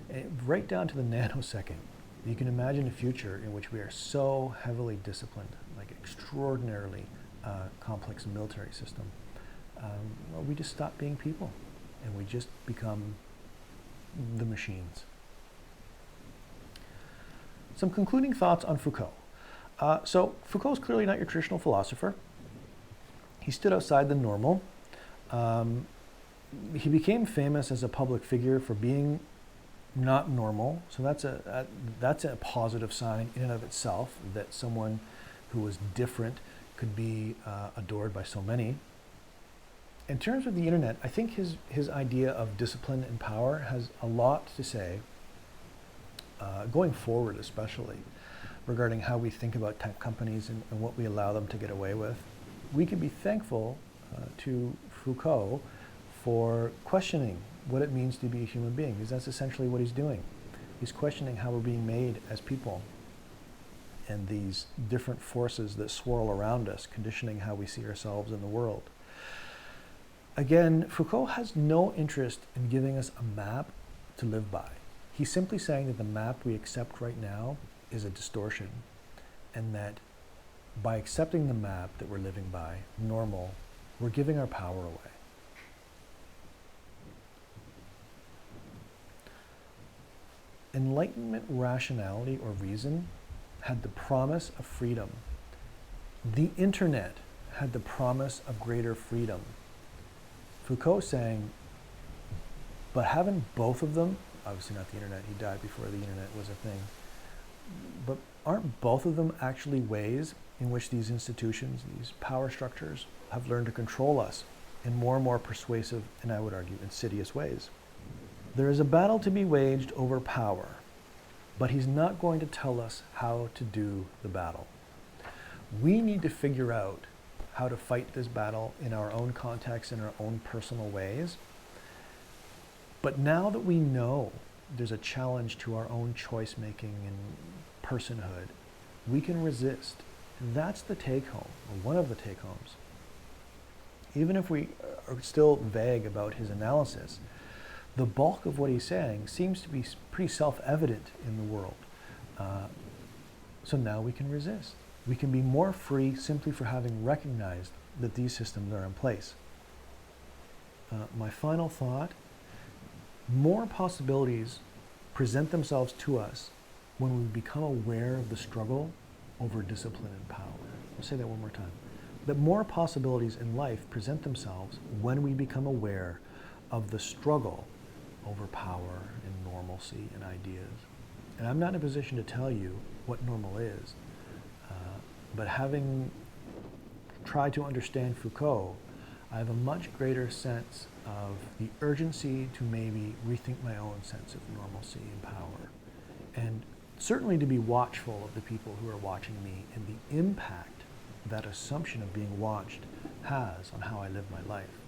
And right down to the nanosecond. You can imagine a future in which we are so heavily disciplined, like extraordinarily complex military system. Well, we just stop being people, and we just become the machines. Some concluding thoughts on Foucault. So Foucault's clearly not your traditional philosopher. He stood outside the normal. He became famous as a public figure for being not normal. So that's a positive sign in and of itself, that someone who was different could be adored by so many. In terms of the internet, I think his idea of discipline and power has a lot to say, going forward especially, regarding how we think about tech companies and what we allow them to get away with. We can be thankful to Foucault for questioning what it means to be a human being, because that's essentially what he's doing. He's questioning how we're being made as people and these different forces that swirl around us, conditioning how we see ourselves in the world. Again, Foucault has no interest in giving us a map to live by. He's simply saying that the map we accept right now is a distortion, and that by accepting the map that we're living by, normal, we're giving our power away. Enlightenment rationality or reason had the promise of freedom. The internet had the promise of greater freedom. Foucault saying, but haven't both of them, obviously not the internet, he died before the internet was a thing, but aren't both of them actually ways in which these institutions, these power structures, have learned to control us in more and more persuasive, and I would argue, insidious ways? There is a battle to be waged over power, but he's not going to tell us how to do the battle. We need to figure out how to fight this battle in our own context, in our own personal ways. But now that we know there's a challenge to our own choice making and personhood, we can resist. And that's the take home, or one of the take homes. Even if we are still vague about his analysis, the bulk of what he's saying seems to be pretty self-evident in the world. So now we can resist. We can be more free simply for having recognized that these systems are in place. my final thought, more possibilities present themselves to us when we become aware of the struggle over discipline and power. I'll say that one more time. That more possibilities in life present themselves when we become aware of the struggle over power and normalcy and ideas. And I'm not in a position to tell you what normal is, but having tried to understand Foucault, I have a much greater sense of the urgency to maybe rethink my own sense of normalcy and power. And certainly to be watchful of the people who are watching me and the impact that assumption of being watched has on how I live my life.